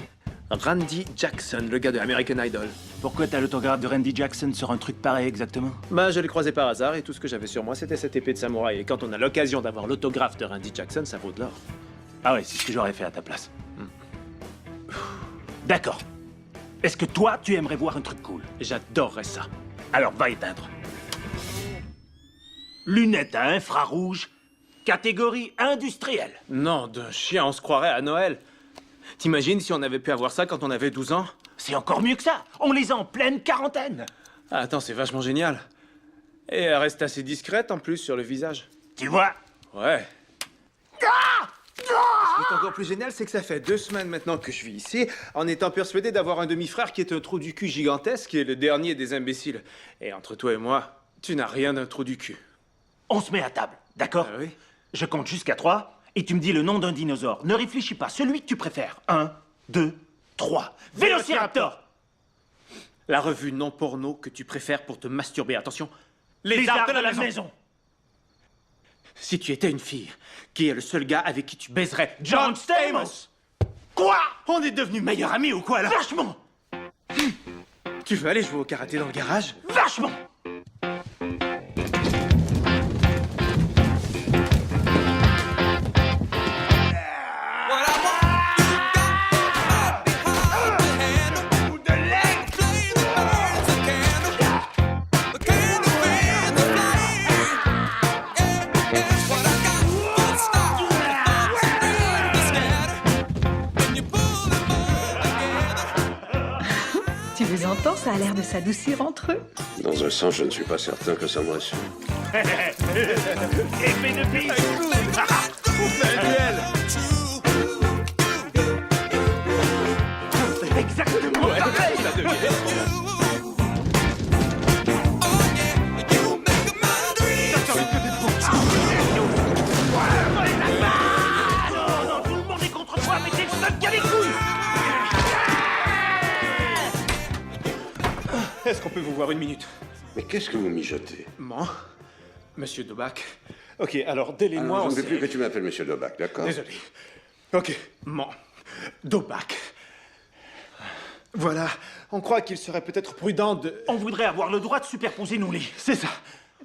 Randy Jackson, le gars de American Idol. Pourquoi t'as l'autographe de Randy Jackson sur un truc pareil exactement? Bah, je l'ai croisé par hasard et tout ce que j'avais sur moi, c'était cette épée de samouraï. Et quand on a l'occasion d'avoir l'autographe de Randy Jackson, ça vaut de l'or. Ah ouais, c'est ce que j'aurais fait à ta place. D'accord. Est-ce que toi, tu aimerais voir un truc cool? J'adorerais ça. Alors, va éteindre. Lunettes à infrarouge, catégorie industrielle. Non, d'un chien, on se croirait à Noël. T'imagines si on avait pu avoir ça quand on avait 12 ans? C'est encore mieux que ça. On les a en pleine quarantaine. Ah, attends, c'est vachement génial. Et elle reste assez discrète en plus sur le visage. Tu vois? Ouais. Ce qui est encore plus génial, c'est que ça fait 2 semaines maintenant que je vis ici, en étant persuadé d'avoir un demi-frère qui est un trou du cul gigantesque, qui est le dernier des imbéciles. Et entre toi et moi, tu n'as rien d'un trou du cul. On se met à table, d'accord? Ah oui? Je compte jusqu'à 3 et tu me dis le nom d'un dinosaure. Ne réfléchis pas, celui que tu préfères. 1, 2, 3. Vélociraptor! La revue non porno que tu préfères pour te masturber. Attention, Les arts de la maison. Si tu étais une fille, qui est le seul gars avec qui tu baiserais? John Stamos! Quoi? On est devenus meilleurs amis ou quoi, là? Vachement! Tu veux aller jouer au karaté dans le garage? Vachement! ça a l'air de s'adoucir entre eux. Dans un sens, je ne suis pas certain que ça me rassure. Épée de piste. On fait un duel. Exactement pareil. Ça devient... Non, tout le monde est contre toi, mais t'es le seul qui a les couilles. Est-ce qu'on peut vous voir une minute? Mais qu'est-ce que vous mijotez? Moi, Monsieur Dobac. Ok, alors Dale et moi, Je on ne veux s'est... plus que tu m'appelles Monsieur Dobac, d'accord? Désolé. Ok, Dobac. Voilà, on croit qu'il serait peut-être prudent de... On voudrait avoir le droit de superposer nos lits. C'est ça.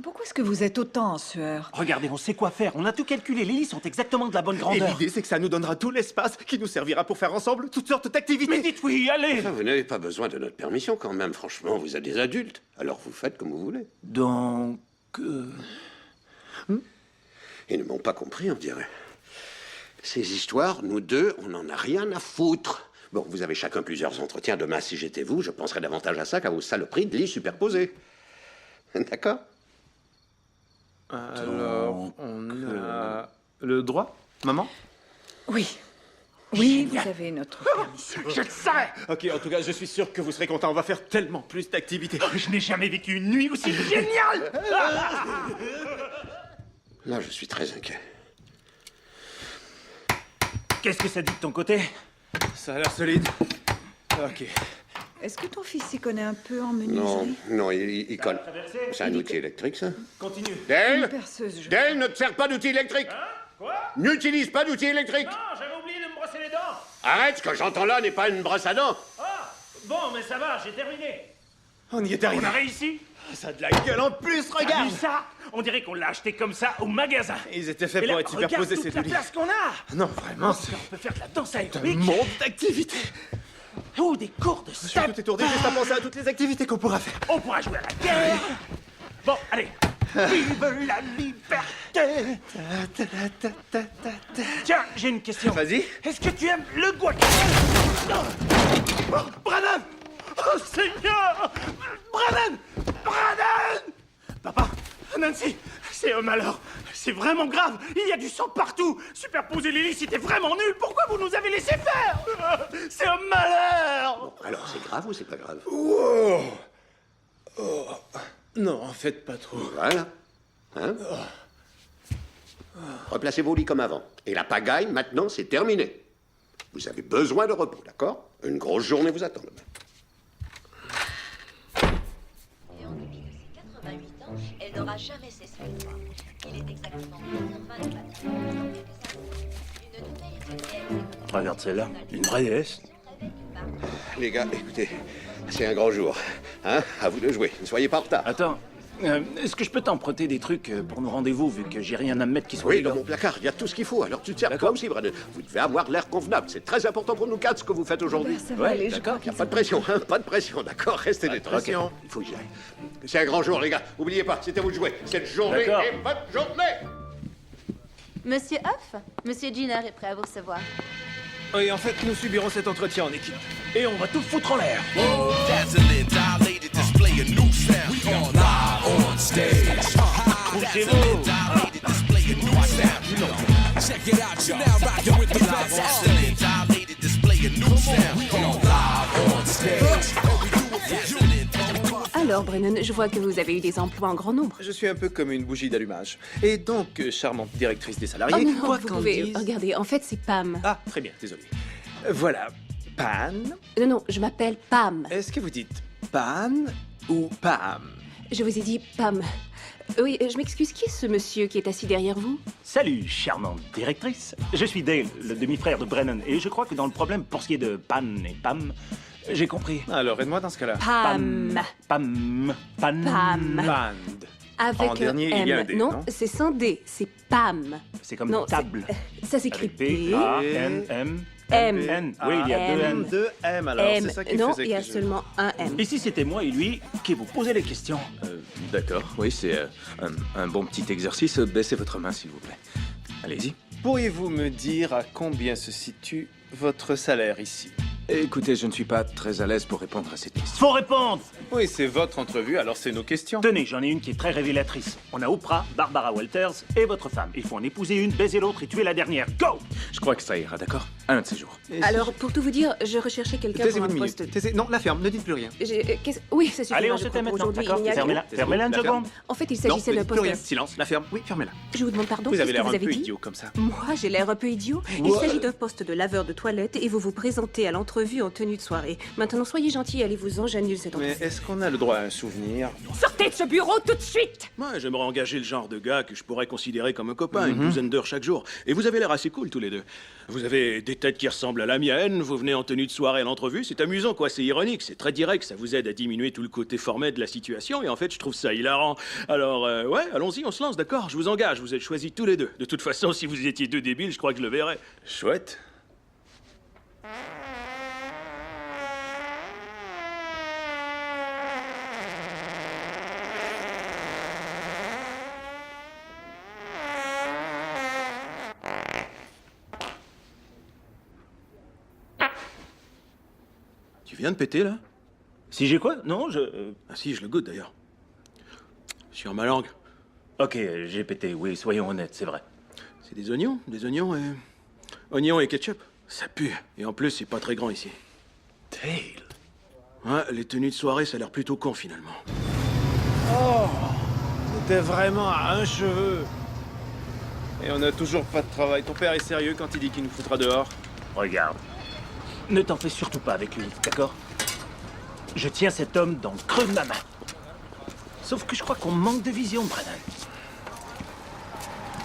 Pourquoi est-ce que vous êtes autant en sueur? Regardez, on sait quoi faire. On a tout calculé. Les lits sont exactement de la bonne Et grandeur. l'idée, c'est que ça nous donnera tout l'espace qui nous servira pour faire ensemble toutes sortes d'activités. Mais dites oui, allez. Enfin, vous n'avez pas besoin de notre permission quand même, franchement, vous êtes des adultes. Alors vous faites comme vous voulez. Donc... Ils ne m'ont pas compris, on dirait. Ces histoires, nous deux, on n'en a rien à foutre. Bon, vous avez chacun plusieurs entretiens. Demain, si j'étais vous, je penserais davantage à ça qu'à vos saloperies de lits superposés. D'accord? Alors, on a le droit, maman? Oui. Oui, vous avez notre permission. Je le savais. Ok, en tout cas, je suis sûr que vous serez content. On va faire tellement plus d'activités. Je n'ai jamais vécu une nuit aussi géniale. Là, je suis très inquiet. Qu'est-ce que ça dit de ton côté? Ça a l'air solide. Ok. Est-ce que ton fils s'y connaît un peu en menuiserie? Non, non, il colle. traversé? C'est un outil électrique, ça? Continue. Une Dale! perceuse, je... Dale, ne te sers pas d'outil électrique! Quoi? N'utilise pas d'outil électrique! Non, j'avais oublié de me brosser les dents. Arrête, ce que j'entends là n'est pas une brosse à dents! Ah, bon, mais ça va, j'ai terminé. On y est arrivé. On a réussi. Ça a de la gueule en plus, T'as regarde! vu ça? On dirait qu'on l'a acheté comme ça au magasin. Ils étaient faits Et là, pour être superposés, regarde ces toute la deux lits. place qu'on a. Non, vraiment, c'est On peut faire de la danse un aérobique. monde d'activités. Ou des cours de Je suis step. tout étourdi juste à penser à toutes les activités qu'on pourra faire. On pourra jouer à la guerre. Bon, allez. Vive la liberté. Tiens, j'ai une question. Vas-y. Est-ce que tu aimes le guacamole? Oh, Brannan! Oh, Seigneur! Brannan! Brannan! Papa, Nancy, c'est un malheur. C'est vraiment grave. Il y a du sang partout. Superposer les lits, c'était vraiment nul. Pourquoi vous nous avez laissé faire? C'est un malheur. Alors, c'est grave ou c'est pas grave? Wow. Oh. Non, en fait, pas trop. Voilà. Hein? Replacez vos lits comme avant. Et la pagaille, maintenant, c'est terminé. Vous avez besoin de repos, d'accord? Une grosse journée vous attend demain. Et en dépit de ses 88 ans, elle n'aura jamais cessé de croire. Il est exactement 1h20 du matin. Une nouvelle étude Regarde celle-là, une vraie déesse. Les gars, écoutez, c'est un grand jour. Hein? À vous de jouer. Ne soyez pas en retard. Attends, est-ce que je peux t'emprunter des trucs pour nos rendez-vous, vu que j'ai rien à me mettre qui soit Oui, élégant? dans mon placard, il y a tout ce qu'il faut. Alors tu te sers toi aussi, Brandon. Vous devez avoir l'air convenable. C'est très important pour nous quatre ce que vous faites aujourd'hui. Ça va aller, je crois D'accord, qu'ils pas de pression, hein? Pas de pression, d'accord? Restez détendus. pression. Ok, il faut que j'y aille. C'est un grand jour, les gars. Oubliez pas, c'était à vous de jouer. Cette journée D'accord. est votre journée. Monsieur Huff, Monsieur Jenner est prêt à vous recevoir. Oui, en fait, nous subirons cet entretien en équipe. Et on va tout foutre en l'air. Dazzling, dilated display, a new sound. We are live on stage. Bougez-vous. Dilated display, a new sound. Check it out, you're now rocking with the best. Dazzling, dilated display, a new sound. We are live on stage. Alors, Brennan, je vois que vous avez eu des emplois en grand nombre. Je suis un peu comme une bougie d'allumage. Et donc, charmante directrice des salariés, Oh non, quoi vous qu'en pouvez... dise... Regardez, en fait, c'est Pam. Ah, très bien, désolé. Voilà, Pan. Non, je m'appelle Pam. Est-ce que vous dites Pan ou Pam? Je vous ai dit Pam. Oui, je m'excuse, qui est ce monsieur qui est assis derrière vous? Salut, charmante directrice. Je suis Dale, le demi-frère de Brennan, et je crois que dans le problème, pour ce qui est de Pan et Pam, j'ai compris. Alors, aide-moi dans ce cas-là. Pam. Pam. Pan. Pam. Band. Avec En dernier, un M. il y a un D, non, non c'est sans D, c'est Pam. C'est comme Non, table. Ça s'écrit Avec P. P-A-N-M. M. N. Oui, il y a deux N. Deux M, alors, M. c'est ça qui Non, faisait il y a que je- seulement un M. Et si c'était moi et lui qui vous posait les questions? D'accord, oui, c'est un bon petit exercice. Baissez votre main, s'il vous plaît. Allez-y. Pourriez-vous me dire à combien se situe votre salaire ici? Écoutez, je ne suis pas très à l'aise pour répondre à cette question. Faut répondre! Oui, c'est votre entrevue, alors c'est nos questions. Tenez, j'en ai une qui est très révélatrice. On a Oprah, Barbara Walters et votre femme. Il faut en épouser une, baiser l'autre et tuer la dernière. Go! Je crois que ça ira, d'accord? Un de ces jours. Alors, pour tout vous dire, je recherchais quelqu'un pour Taisez-vous un une minute. poste... Non, la ferme, ne dites plus rien. Oui, ça suffit. Allez, on se tait maintenant, d'accord? Fermez-la, fermez-la une seconde. En fait, il s'agissait d'un Non, poste... plus rien. Silence, la ferme. Oui, fermez-la. Je vous demande pardon, Vous qu'est-ce avez que l'air vous un avez peu dit? idiot comme ça. Moi, j'ai l'air un peu idiot. Il s'agit d'un poste de laveur de toilette et vous vous présentez à l'entrevue en tenue de soirée. Maintenant, soyez gentil, allez-vous-en, j'annule cette entrevue. Mais est-ce qu'on a le droit à un souvenir? Sortez de ce bureau tout de suite! Moi, j'aimerais engager le genre de gars que je pourrais considérer comme un copain, une douzaine d'heures chaque jour. Et vous avez l'air assez cool tous les deux. Vous avez des têtes qui ressemblent à la mienne, vous venez en tenue de soirée à l'entrevue, c'est amusant quoi, c'est ironique, c'est très direct, ça vous aide à diminuer tout le côté formel de la situation, et en fait, je trouve ça hilarant. Alors, ouais, allons-y, on se lance, d'accord? Je vous engage, vous êtes choisis tous les deux. De toute façon, si vous étiez deux débiles, je crois que je le verrais. Chouette. Tu viens de péter, là? Si j'ai quoi? Non, Ah si, je le goûte, d'ailleurs. Sur ma langue. Ok, j'ai pété, oui, soyons honnêtes, c'est vrai. C'est des oignons et... Oignons et ketchup. Ça pue. Et en plus, c'est pas très grand ici. Dale. Ouais, les tenues de soirée, ça a l'air plutôt con, finalement. Oh, t'es vraiment à un cheveu. Et on a toujours pas de travail. Ton père est sérieux quand il dit qu'il nous foutra dehors? Regarde. Ne t'en fais surtout pas avec lui, d'accord? Je tiens cet homme dans le creux de ma main. Sauf que je crois qu'on manque de vision, Brennan.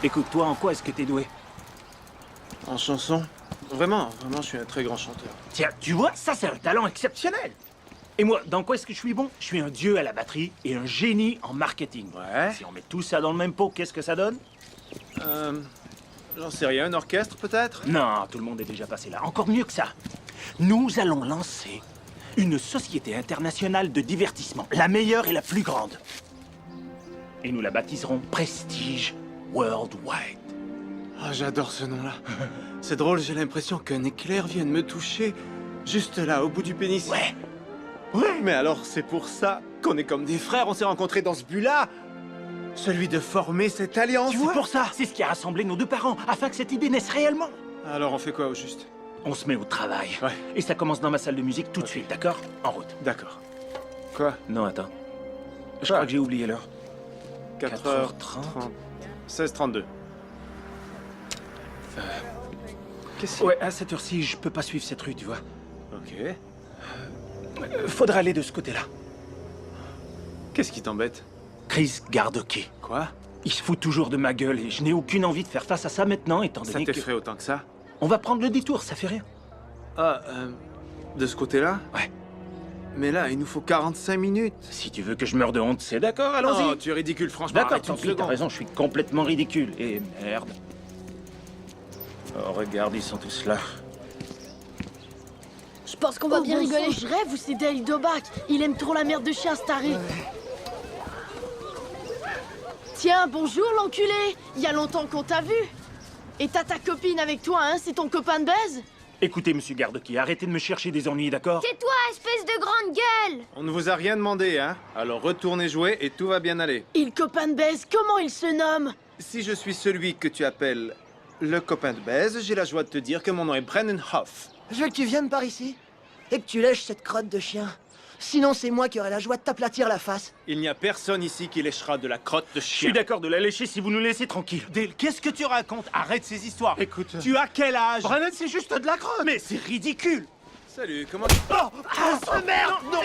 Écoute, toi, en quoi est-ce que t'es doué? En chanson? Vraiment, je suis un très grand chanteur. Tiens, tu vois, ça c'est un talent exceptionnel. Et moi, dans quoi est-ce que je suis bon? Je suis un dieu à la batterie et un génie en marketing. Ouais. Si on met tout ça dans le même pot, qu'est-ce que ça donne? J'en sais rien, un orchestre peut-être? Non, tout le monde est déjà passé là. Encore mieux que ça. Nous allons lancer une société internationale de divertissement, la meilleure et la plus grande. Et nous la baptiserons Prestige Worldwide. Ah, j'adore ce nom-là. C'est drôle, j'ai l'impression qu'un éclair vient de me toucher juste là, au bout du pénis. Ouais. Ouais, mais alors c'est pour ça qu'on est comme des frères, on s'est rencontrés dans ce but-là. Celui de former cette alliance. C'est pour ça. C'est ce qui a rassemblé nos deux parents, afin que cette idée naisse réellement. Alors on fait quoi au juste? On se met au travail. Ouais. Et ça commence dans ma salle de musique tout de suite, d'accord? En route. D'accord. Quoi? Non, attends. Je crois que j'ai oublié l'heure. 4h30. 16h32. Qu'est-ce que Ouais, à cette heure-ci, je peux pas suivre cette rue, tu vois. Ok. Faudra aller de ce côté-là. Qu'est-ce qui t'embête? Chris Gardoki. Quoi? Il se fout toujours de ma gueule et je n'ai aucune envie de faire face à ça maintenant, étant donné Ça que... t'effraie autant que ça? On va prendre le détour, ça fait rien. Ah, de ce côté-là? Ouais. Mais là, il nous faut 45 minutes. Si tu veux que je meure de honte, c'est d'accord, allons-y. Oh, tu es ridicule, franchement. D'accord, arrête tant une pis, t'as seconde. raison, je suis complètement ridicule. Et merde. Oh, regarde, ils sont tous là. Je pense qu'on va bien rigoler. Je rêve ou c'est Dale Doback. Il aime trop la merde de chien, Starry. Tiens, bonjour l'enculé. Il y a longtemps qu'on t'a vu. Et t'as ta copine avec toi, hein? C'est ton copain de baise? Écoutez, monsieur Gardoki, arrêtez de me chercher des ennuis, d'accord? Tais-toi, espèce de grande gueule! On ne vous a rien demandé, hein? Alors retournez jouer et tout va bien aller. Et le copain de baise, comment il se nomme? Si je suis celui que tu appelles le copain de baise, j'ai la joie de te dire que mon nom est Brennan Hoff. Je veux que tu viennes par ici et que tu lèches cette crotte de chien. Sinon, c'est moi qui aurai la joie de t'aplatir la face. Il n'y a personne ici qui léchera de la crotte de Je chien. suis d'accord de la lécher si vous nous laissez tranquille. Dale, qu'est-ce que tu racontes? Arrête ces histoires. Écoute. Tu as quel âge? Brennan, c'est juste de la crotte. Mais c'est ridicule. Salut, comment tu... Oh, merde! Non!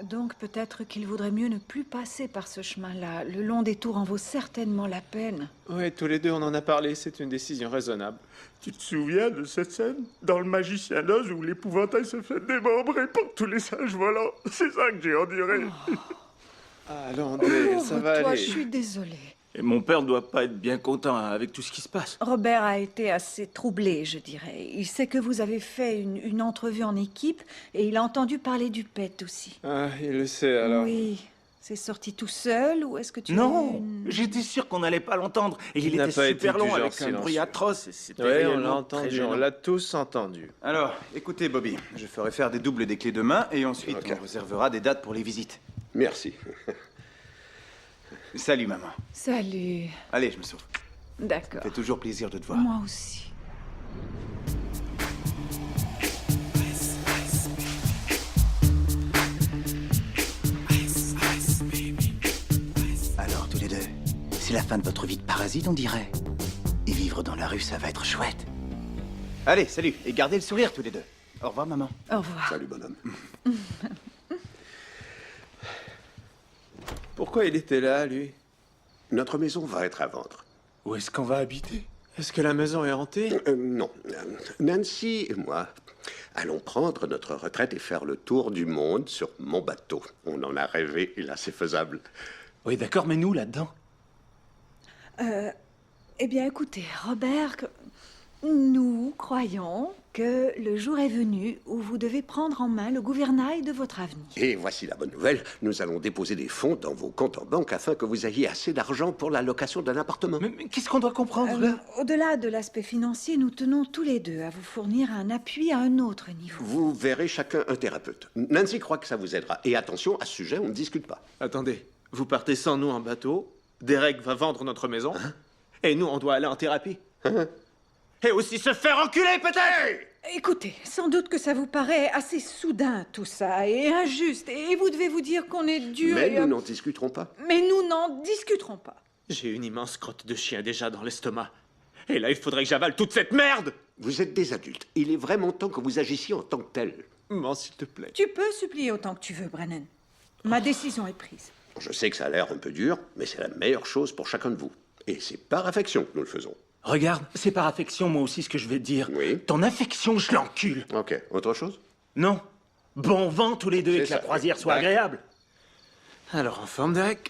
Donc peut-être qu'il vaudrait mieux ne plus passer par ce chemin-là. Le long détour en vaut certainement la peine. Ouais, tous les deux, on en a parlé. C'est une décision raisonnable. Tu te souviens de cette scène dans Le Magicien d'Oz où l'épouvantail se fait démembrer par tous les singes volants? C'est ça que j'ai enduré. Allons, Dale, ça va Toi, aller. je suis désolée. Et mon père ne doit pas être bien content avec tout ce qui se passe. Robert a été assez troublé, je dirais. Il sait que vous avez fait une entrevue en équipe et il a entendu parler du pet aussi. Ah, il le sait alors. Oui. C'est sorti tout seul ou est-ce que tu Non, j'étais sûr qu'on n'allait pas l'entendre. Et il était super long avec un bruit atroce. Oui, on l'a entendu, on l'a tous entendu. Alors, écoutez Bobby, je ferai faire des doubles des clés demain et ensuite on réservera des dates pour les visites. Merci. Salut maman. Salut. Allez, je me sauve. D'accord. Ça fait toujours plaisir de te voir. Moi aussi. Alors, tous les deux, c'est la fin de votre vie de parasite, on dirait. Et vivre dans la rue, ça va être chouette. Allez, salut, et gardez le sourire tous les deux. Au revoir, maman. Au revoir. Salut, bonhomme. Pourquoi il était là, lui? Notre maison va être à vendre. Où est-ce qu'on va habiter? Est-ce que la maison est hantée? Non. Nancy et moi allons prendre notre retraite et faire le tour du monde sur mon bateau. On en a rêvé, et là, c'est faisable. Oui, d'accord, mais nous, là-dedans? Eh bien, écoutez, Robert, nous croyons que le jour est venu où vous devez prendre en main le gouvernail de votre avenir. Et voici la bonne nouvelle, nous allons déposer des fonds dans vos comptes en banque afin que vous ayez assez d'argent pour la location d'un appartement. Mais qu'est-ce qu'on doit comprendre, là? Au-delà de l'aspect financier, nous tenons tous les deux à vous fournir un appui à un autre niveau. Vous verrez chacun un thérapeute. Nancy croit que ça vous aidera. Et attention, à ce sujet, on ne discute pas. Attendez, vous partez sans nous en bateau, Derek va vendre notre maison, et nous, on doit aller en thérapie. Et aussi se faire enculer, peut-être! Écoutez, sans doute que ça vous paraît assez soudain, tout ça, et injuste, et vous devez vous dire qu'on est dur Mais et... nous n'en discuterons pas. Mais nous n'en discuterons pas. J'ai une immense crotte de chien déjà dans l'estomac. Et là, il faudrait que j'avale toute cette merde! Vous êtes des adultes. Il est vraiment temps que vous agissiez en tant que tel. Maman, s'il te plaît. Tu peux supplier autant que tu veux, Brennan. Ma décision est prise. Je sais que ça a l'air un peu dur, mais c'est la meilleure chose pour chacun de vous. Et c'est par affection que nous le faisons. Regarde, c'est par affection, moi aussi, ce que je vais te dire. Oui. Ton affection, je l'encule. Ok, autre chose? Non. Bon vent tous les deux et que la ça. croisière soit D'accord. agréable. Alors, en forme, Derek?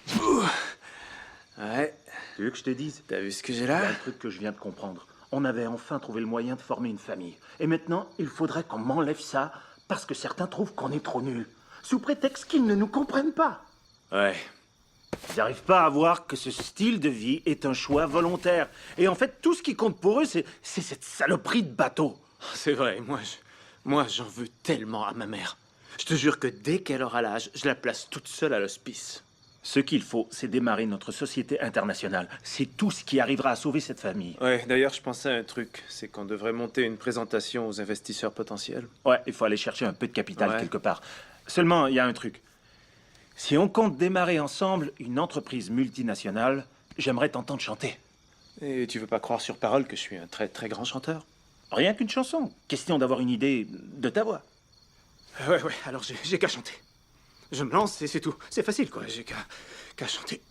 Ouais. Tu veux que je te dise? T'as vu ce que j'ai Il y a là? un truc que je viens de comprendre. On avait enfin trouvé le moyen de former une famille. Et maintenant, il faudrait qu'on m'enlève ça parce que certains trouvent qu'on est trop nuls. Sous prétexte qu'ils ne nous comprennent pas. Ouais. Ils n'arrivent pas à voir que ce style de vie est un choix volontaire. Et en fait, tout ce qui compte pour eux, c'est cette saloperie de bateau. C'est vrai, moi, j'en veux tellement à ma mère. Je te jure que dès qu'elle aura l'âge, je la place toute seule à l'hospice. Ce qu'il faut, c'est démarrer notre société internationale. C'est tout ce qui arrivera à sauver cette famille. Ouais, d'ailleurs, je pensais à un truc. C'est qu'on devrait monter une présentation aux investisseurs potentiels. Ouais, il faut aller chercher un peu de capital Ouais. quelque part. Seulement, il y a un truc. Si on compte démarrer ensemble une entreprise multinationale, j'aimerais t'entendre chanter. Et tu veux pas croire sur parole que je suis un très très grand chanteur? Rien qu'une chanson. Question d'avoir une idée de ta voix. Ouais, alors j'ai qu'à chanter. Je me lance et c'est tout. C'est facile, quoi. J'ai qu'à chanter.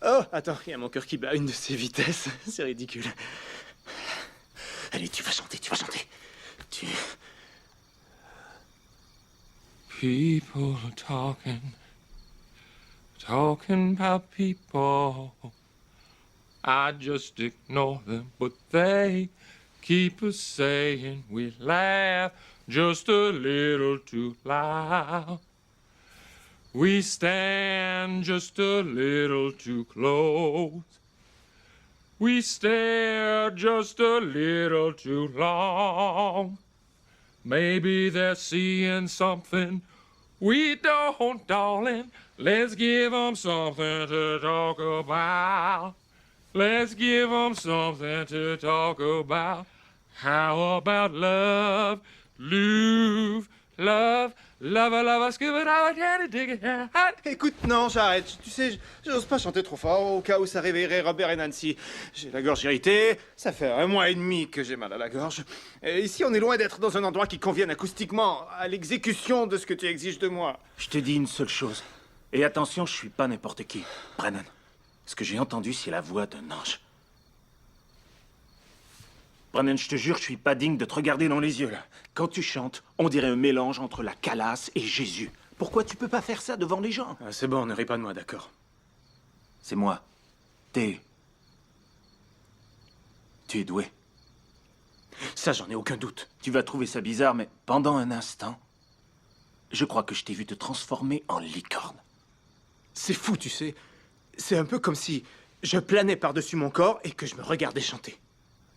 Oh, attends, il y a mon cœur qui bat à une de ses vitesses. C'est ridicule. Allez, tu vas chanter. People are talking about people. I just ignore them, but they keep us saying we laugh just a little too loud. We stand just a little too close. We stare just a little too long. Maybe they're seeing something we don't, darling. Let's give them something to talk about. Let's give them something to talk about. How about love, love, love, scuba dive, dig it. Écoute, non, j'arrête. Tu sais, j'ose pas chanter trop fort au cas où ça réveillerait Robert et Nancy. J'ai la gorge irritée. Ça fait 1 mois et demi que j'ai mal à la gorge. Et ici, on est loin d'être dans un endroit qui convienne acoustiquement à l'exécution de ce que tu exiges de moi. Je te dis une seule chose. Et attention, je suis pas n'importe qui. Brennan, ce que j'ai entendu, c'est la voix d'un ange. Brennan, je te jure, je suis pas digne de te regarder dans les yeux, là. Quand tu chantes, on dirait un mélange entre la Calas et Jésus. Pourquoi tu peux pas faire ça devant les gens? Ah, c'est bon, ne ris pas de moi, d'accord? C'est moi. Tu es doué. Ça, j'en ai aucun doute. Tu vas trouver ça bizarre, mais pendant un instant, je crois que je t'ai vu te transformer en licorne. C'est fou, tu sais. C'est un peu comme si je planais par-dessus mon corps et que je me regardais chanter.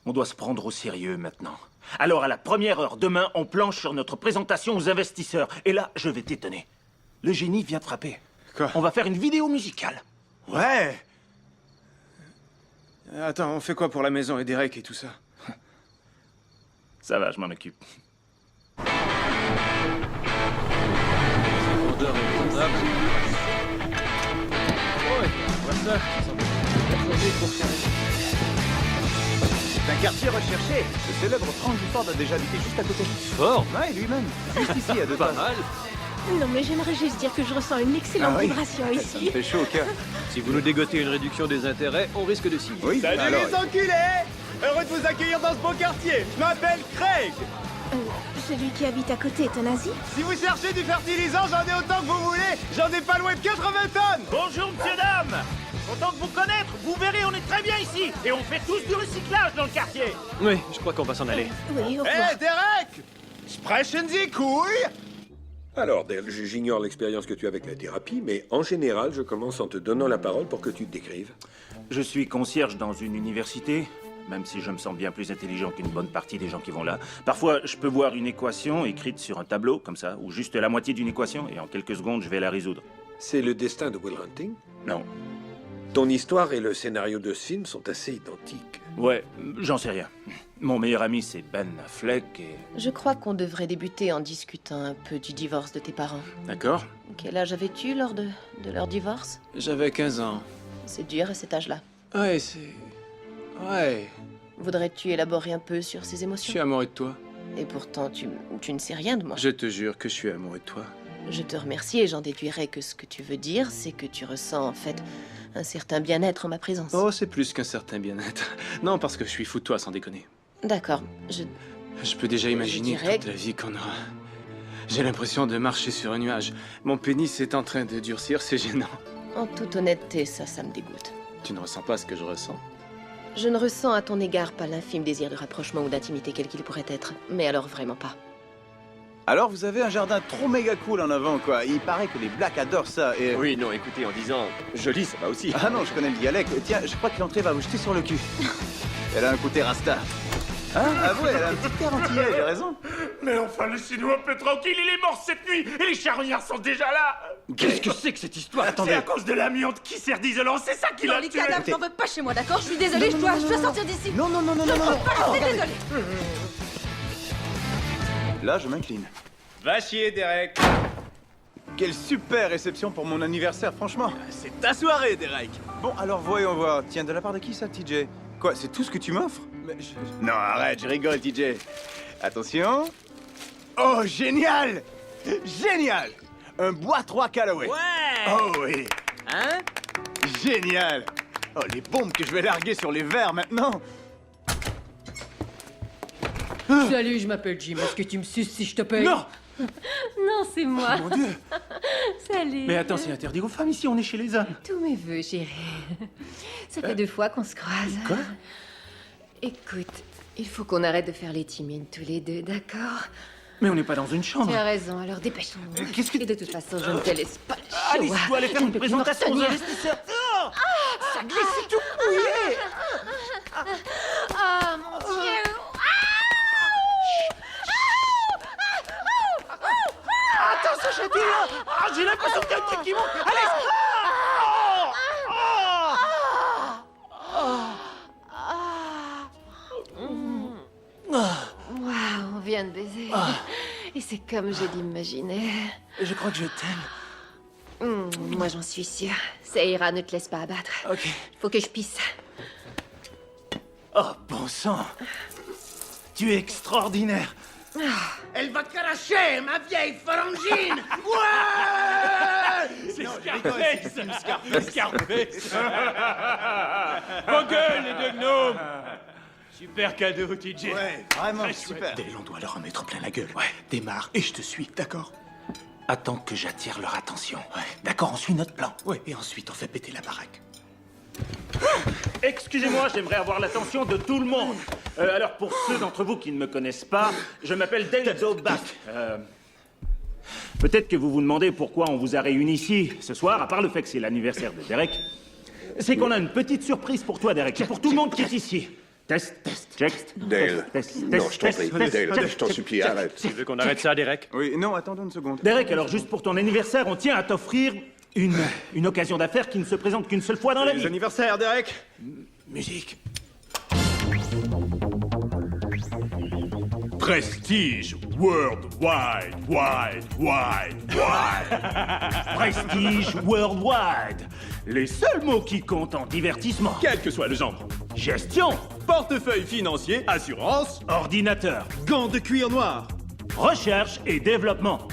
On doit se prendre au sérieux maintenant. Alors, à la première heure, demain, on planche sur notre présentation aux investisseurs. Et là, je vais t'étonner. Le génie vient de frapper. Quoi? On va faire une vidéo musicale. Ouais! Attends, on fait quoi pour la maison et Derek et tout ça? Ça va, je m'en occupe. C'est un quartier recherché. Le célèbre Frank Gifford a déjà habité juste à côté. Fort? Ouais, lui-même. Juste ici, à 2 pas. Mal. Non, mais j'aimerais juste dire que je ressens une excellente vibration Ça me ici. fait chaud au cœur. Si vous nous dégotez une réduction des intérêts, on risque de signer. Oui, Salut alors... les enculés! Heureux de vous accueillir dans ce beau quartier. Je m'appelle Craig. Celui qui habite à côté est un nazi? Si vous cherchez du fertilisant, j'en ai autant que vous voulez. J'en ai pas loin de 80 tonnes. Bonjour, monsieur, dame. Content de vous connaître. Vous verrez, on est très bien ici. Et on fait tous du recyclage dans le quartier. Oui, je crois qu'on va s'en aller. Oui, au Hé, revoir. Derek! Sprechen Sie couille! Alors, Dale, j'ignore l'expérience que tu as avec la thérapie, mais en général, je commence en te donnant la parole pour que tu te décrives. Je suis concierge dans une université, même si je me sens bien plus intelligent qu'une bonne partie des gens qui vont là. Parfois, je peux voir une équation écrite sur un tableau, comme ça, ou juste la moitié d'une équation, et en quelques secondes, je vais la résoudre. C'est le destin de Will Hunting? Non. Ton histoire et le scénario de ce film sont assez identiques. Ouais, j'en sais rien. Mon meilleur ami, c'est Ben Affleck et... Je crois qu'on devrait débuter en discutant un peu du divorce de tes parents. D'accord. Quel âge avais-tu lors de leur divorce? J'avais 15 ans. C'est dur à cet âge-là. Ouais, c'est... Ouais. Voudrais-tu élaborer un peu sur ces Je émotions? suis amoureux de toi. Et pourtant, tu ne sais rien de moi. Je te jure que je suis amoureux de toi. Je te remercie et j'en déduirai que ce que tu veux dire, c'est que tu ressens en fait un certain bien-être en ma présence. Oh, c'est plus qu'un certain bien-être. Non, parce que je suis fou de toi, sans déconner. D'accord, Je peux déjà imaginer dirais toute la vie qu'on aura. J'ai l'impression de marcher sur un nuage. Mon pénis est en train de durcir, c'est gênant. En toute honnêteté, ça me dégoûte. Tu ne ressens pas ce que je ressens? Je ne ressens à ton égard pas l'infime désir de rapprochement ou d'intimité quel qu'il pourrait être. Mais alors vraiment pas. Alors, vous avez un jardin trop méga cool en avant, quoi. Il paraît que les Blacks adorent ça, et... Oui, non, écoutez, en disant joli, ça va aussi. Ah non, je connais le dialecte. Tiens, je crois que l'entrée va vous jeter sur le cul. Elle a un côté rasta. Hein? Ah ouais, elle a un petit air antillais, j'ai raison. Mais enfin, laissez-nous un peu tranquille, il est mort cette nuit et les charognards sont déjà là. Qu'est-ce que c'est que cette histoire? Attendez. C'est à cause de l'amiante qui sert d'isolant, c'est ça qui l'a Les tué. cadavres, j'en veux pas chez moi, d'accord? Je suis désolée, je dois sortir d'ici. Non, non, non, non, Je non, non, peux non. pas Oh, rester regardez. désolée. Là, je m'incline. Va chier, Derek. Quelle super réception pour mon anniversaire, franchement. C'est ta soirée, Derek. Bon, alors voyons voir. Tiens, de la part de qui ça, TJ? Quoi, c'est tout ce que tu m'offres? Non, arrête, je rigole, TJ. Attention. Oh, génial! Génial! Un bois 3 Callaway. Ouais! Oh oui. Hein? Génial! Oh, les bombes que je vais larguer sur les verres maintenant. Salut, je m'appelle Jim. Est-ce que tu me suces si je te paye? Non! Non, c'est moi. Mon Dieu! Salut. Mais attends, c'est interdit aux femmes ici, on est chez les hommes. Tous mes vœux, chérie. Ça fait 2 fois qu'on se croise. Quoi? Écoute, il faut qu'on arrête de faire les timines tous les deux, d'accord? Mais on n'est pas dans une chambre. Tu as raison, alors dépêchons-nous. Qu'est-ce que... Et de toute façon, je ne te laisse pas le choix. Alice, tu dois aller faire Je une ne peux plus me présentation aux retenir. investisseurs. Oh, ça glisse, c'est tout mouillé. Oh mon Dieu! Attends, ça chatouille là. Ah, j'ai l'impression qu'il y a un truc qui monte. Alice! Waouh, on vient de baiser. Et c'est comme je l'imaginais. Je crois que je t'aime. Moi, j'en suis sûre. Ça ira, ne te laisse pas abattre. Ok. Faut que je pisse. Oh, bon sang. Tu es extraordinaire. Elle va te cracher, ma vieille frangine! Ouais! C'est Scarface! Scarface! Vos gueules, les deux gnomes! Super cadeau, TJ. Ouais, vraiment, Très super. chouette. Dale, on doit leur en mettre plein la gueule. Ouais, démarre et je te suis, d'accord? attend que j'attire leur attention. D'accord, on suit notre plan. Oui, et ensuite on fait péter la baraque. Excusez-moi, j'aimerais avoir l'attention de tout le monde. Alors, pour ceux d'entre vous qui ne me connaissent pas, je m'appelle Dale Doback. Peut-être que vous vous demandez pourquoi on vous a réunis ici ce soir, à part le fait que c'est l'anniversaire de Derek. C'est qu'on a une petite surprise pour toi, Derek, et pour tout le monde qui est ici. Test, check. Dale. Non, je t'en prie, Dale, je t'en supplie, arrête. Tu veux qu'on arrête ça, Derek? Oui, non, attendons une seconde. Derek, alors juste pour ton anniversaire, on tient à t'offrir une occasion d'affaires qui ne se présente qu'une seule fois dans la vie. Anniversaire, Derek. Musique. Prestige Worldwide, wide. Prestige Worldwide. Les seuls mots qui comptent en divertissement. Quel que soit le genre. Gestion. Portefeuille financier, assurance, Ordinateur. Gants de cuir noir. Recherche et développement.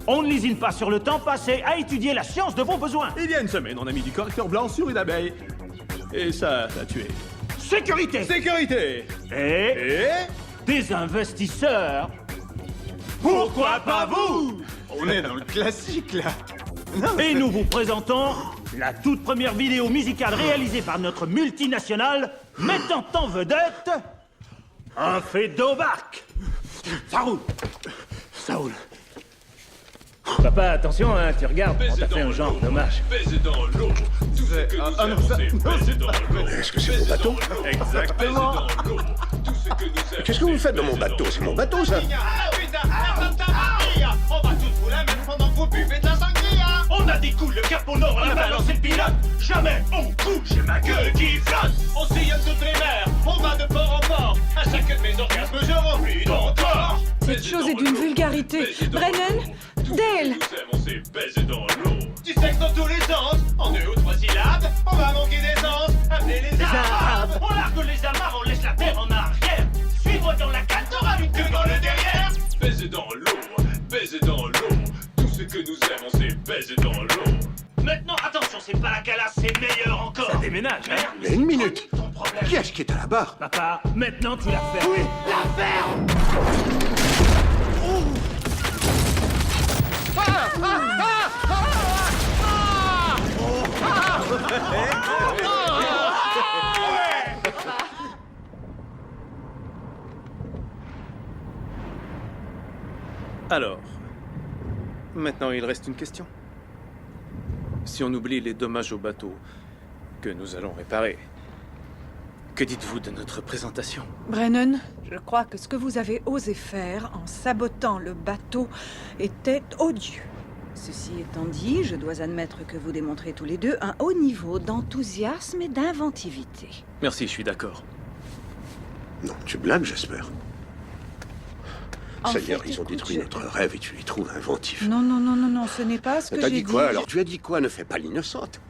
On ne lésine pas sur le temps passé à étudier la science de vos besoins. Il y a une semaine, on a mis du correcteur blanc sur une abeille. Et ça l'a tué. Sécurité. Sécurité. Et des investisseurs. Pourquoi pas vous? On est dans le classique, là. Et nous vous présentons la toute première vidéo musicale réalisée par notre multinationale, mettant en vedette un fait Doback. Ça roule. Papa, attention, hein, tu regardes, on t'a fait un genre d'hommage. Baisez dans l'eau. Tout ce que nous aimons, c'est baiser dans l'eau. Est-ce que c'est mon bateau? Exactement. Qu'est-ce que vous faites dans mon bateau? C'est mon bateau, ça? On va tous vous la mettre pendant que vous buvez de la sangria. On a des coups, le cap au nord, on a balancé le pilote. Jamais on couche, j'ai ma gueule qui flotte. On sillonne toutes les mers, on va de port en port. À chacun de mes orgasmes, je remplis ton corps. Cette chose est d'une vulgarité. Brennan, Dale. Du sexe dans tous les sens, en 2 ou 3 syllabes. On va manquer d'essence, appelez les arabes. On largue les amarres, on laisse la terre en arrière. Suis-moi dans la cale, t'auras une queue dans le derrière. Baiser dans l'eau, baiser dans l'eau. Tout ce que nous aimons, c'est baiser dans l'eau. Maintenant, attention, c'est pas la calasse, c'est meilleur encore. Ça déménage, hein? Mais une minute. Qui est-ce qui est à la barre? Papa, maintenant tu l'as fermé. Oui, la ferme. Alors, maintenant il reste une question. Si on oublie les dommages au bateau que nous allons réparer, que dites-vous de notre présentation? Brennan, je crois que ce que vous avez osé faire en sabotant le bateau était odieux. Ceci étant dit, je dois admettre que vous démontrez tous les deux un haut niveau d'enthousiasme et d'inventivité. Merci, je suis d'accord. Non, tu blagues, j'espère. En Seigneur, fait, ils ont écoute, détruit notre rêve et tu les trouves inventifs. Non, ce n'est pas ce que T'as j'ai dit quoi alors? Tu as dit quoi? Ne fais pas l'innocente.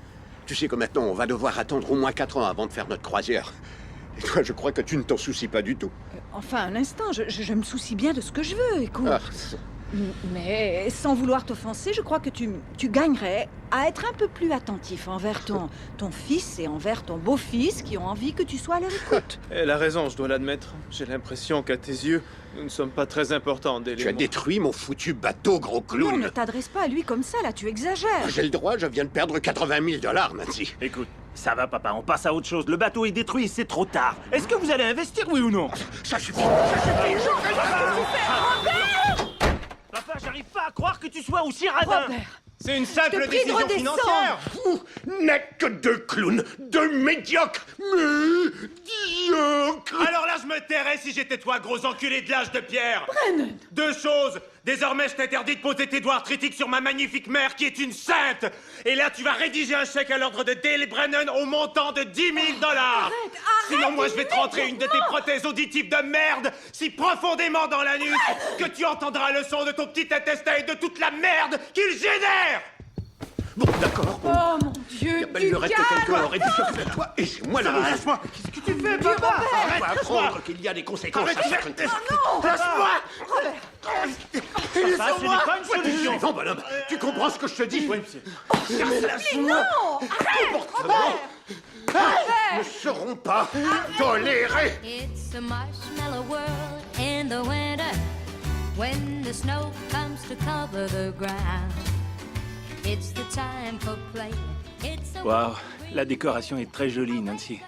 Tu sais que maintenant, on va devoir attendre au moins 4 ans avant de faire notre croisière. Et toi, je crois que tu ne t'en soucies pas du tout. Enfin, un instant, je me soucie bien de ce que je veux, écoute. Ah. Mais sans vouloir t'offenser, je crois que tu gagnerais à être un peu plus attentif envers ton fils et envers ton beau-fils qui ont envie que tu sois à leur écoute. Elle a raison, je dois l'admettre. J'ai l'impression qu'à tes yeux, nous ne sommes pas très importants, Dale. Tu as détruit mon foutu bateau, gros clown. Non, ne t'adresse pas à lui comme ça, là, tu exagères. J'ai le droit, je viens de perdre 80 000 $, Nancy. Écoute, ça va, papa, on passe à autre chose. Le bateau est détruit, c'est trop tard. Est-ce que vous allez investir, oui ou non? Ça suffit. Papa, j'arrive pas à croire que tu sois aussi radin. Robert, c'est une simple décision redescendre. financière. Vous n'êtes que 2 clowns, 2 médiocres, médiocres. Alors là, je me tairais si j'étais toi, gros enculé de l'âge de pierre. Brennan! 2 choses. Désormais, je t'interdis de poser tes doigts arthritiques sur ma magnifique mère qui est une sainte. Et là, tu vas rédiger un chèque à l'ordre de Dale Brennan au montant de 10 000 $. Arrête, Sinon, moi, je vais te rentrer une de tes prothèses auditives de merde si profondément dans la nuque que tu entendras le son de ton petit intestin et de toute la merde qu'il génère. Bon, d'accord. Oh mon Dieu, Il reste que quelqu'un aurait dû se faire toi et c'est moi le mauvais. Lâche-moi. Qu'est-ce que tu fais, papa? On va apprendre qu'il y a des conséquences à faire une test. Lâche-moi. Papa, ce n'est pas une solution. Non, bonhomme, tu comprends ce que je te dis? Oui, monsieur. Mais lâche-moi. Comportement ne seront pas tolérés. It's a marshmallow world in the winter when the snow comes to cover the ground. It's the time for play. It's a Waouh, la décoration est très jolie, Nancy.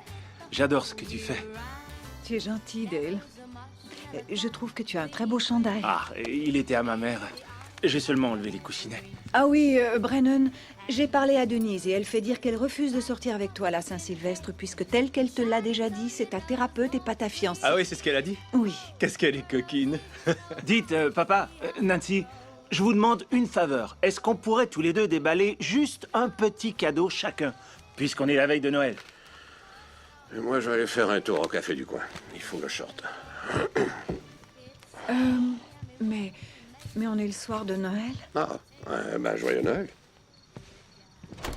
J'adore ce que tu fais. Tu es gentil, Dale. Je trouve que tu as un très beau chandail. Ah, il était à ma mère. J'ai seulement enlevé les coussinets. Ah oui, Brennan, j'ai parlé à Denise et elle fait dire qu'elle refuse de sortir avec toi à la Saint-Sylvestre puisque tel qu'elle te l'a déjà dit, c'est ta thérapeute et pas ta fiancée. Ah oui, c'est ce qu'elle a dit? Oui. Qu'est-ce qu'elle est coquine. Dites, papa, Nancy, je vous demande une faveur. Est-ce qu'on pourrait tous les deux déballer juste un petit cadeau chacun, puisqu'on est la veille de Noël? Et moi, je vais aller faire un tour au café du coin. Il faut le short. Mais on est le soir de Noël. Ah, ben, joyeux Noël.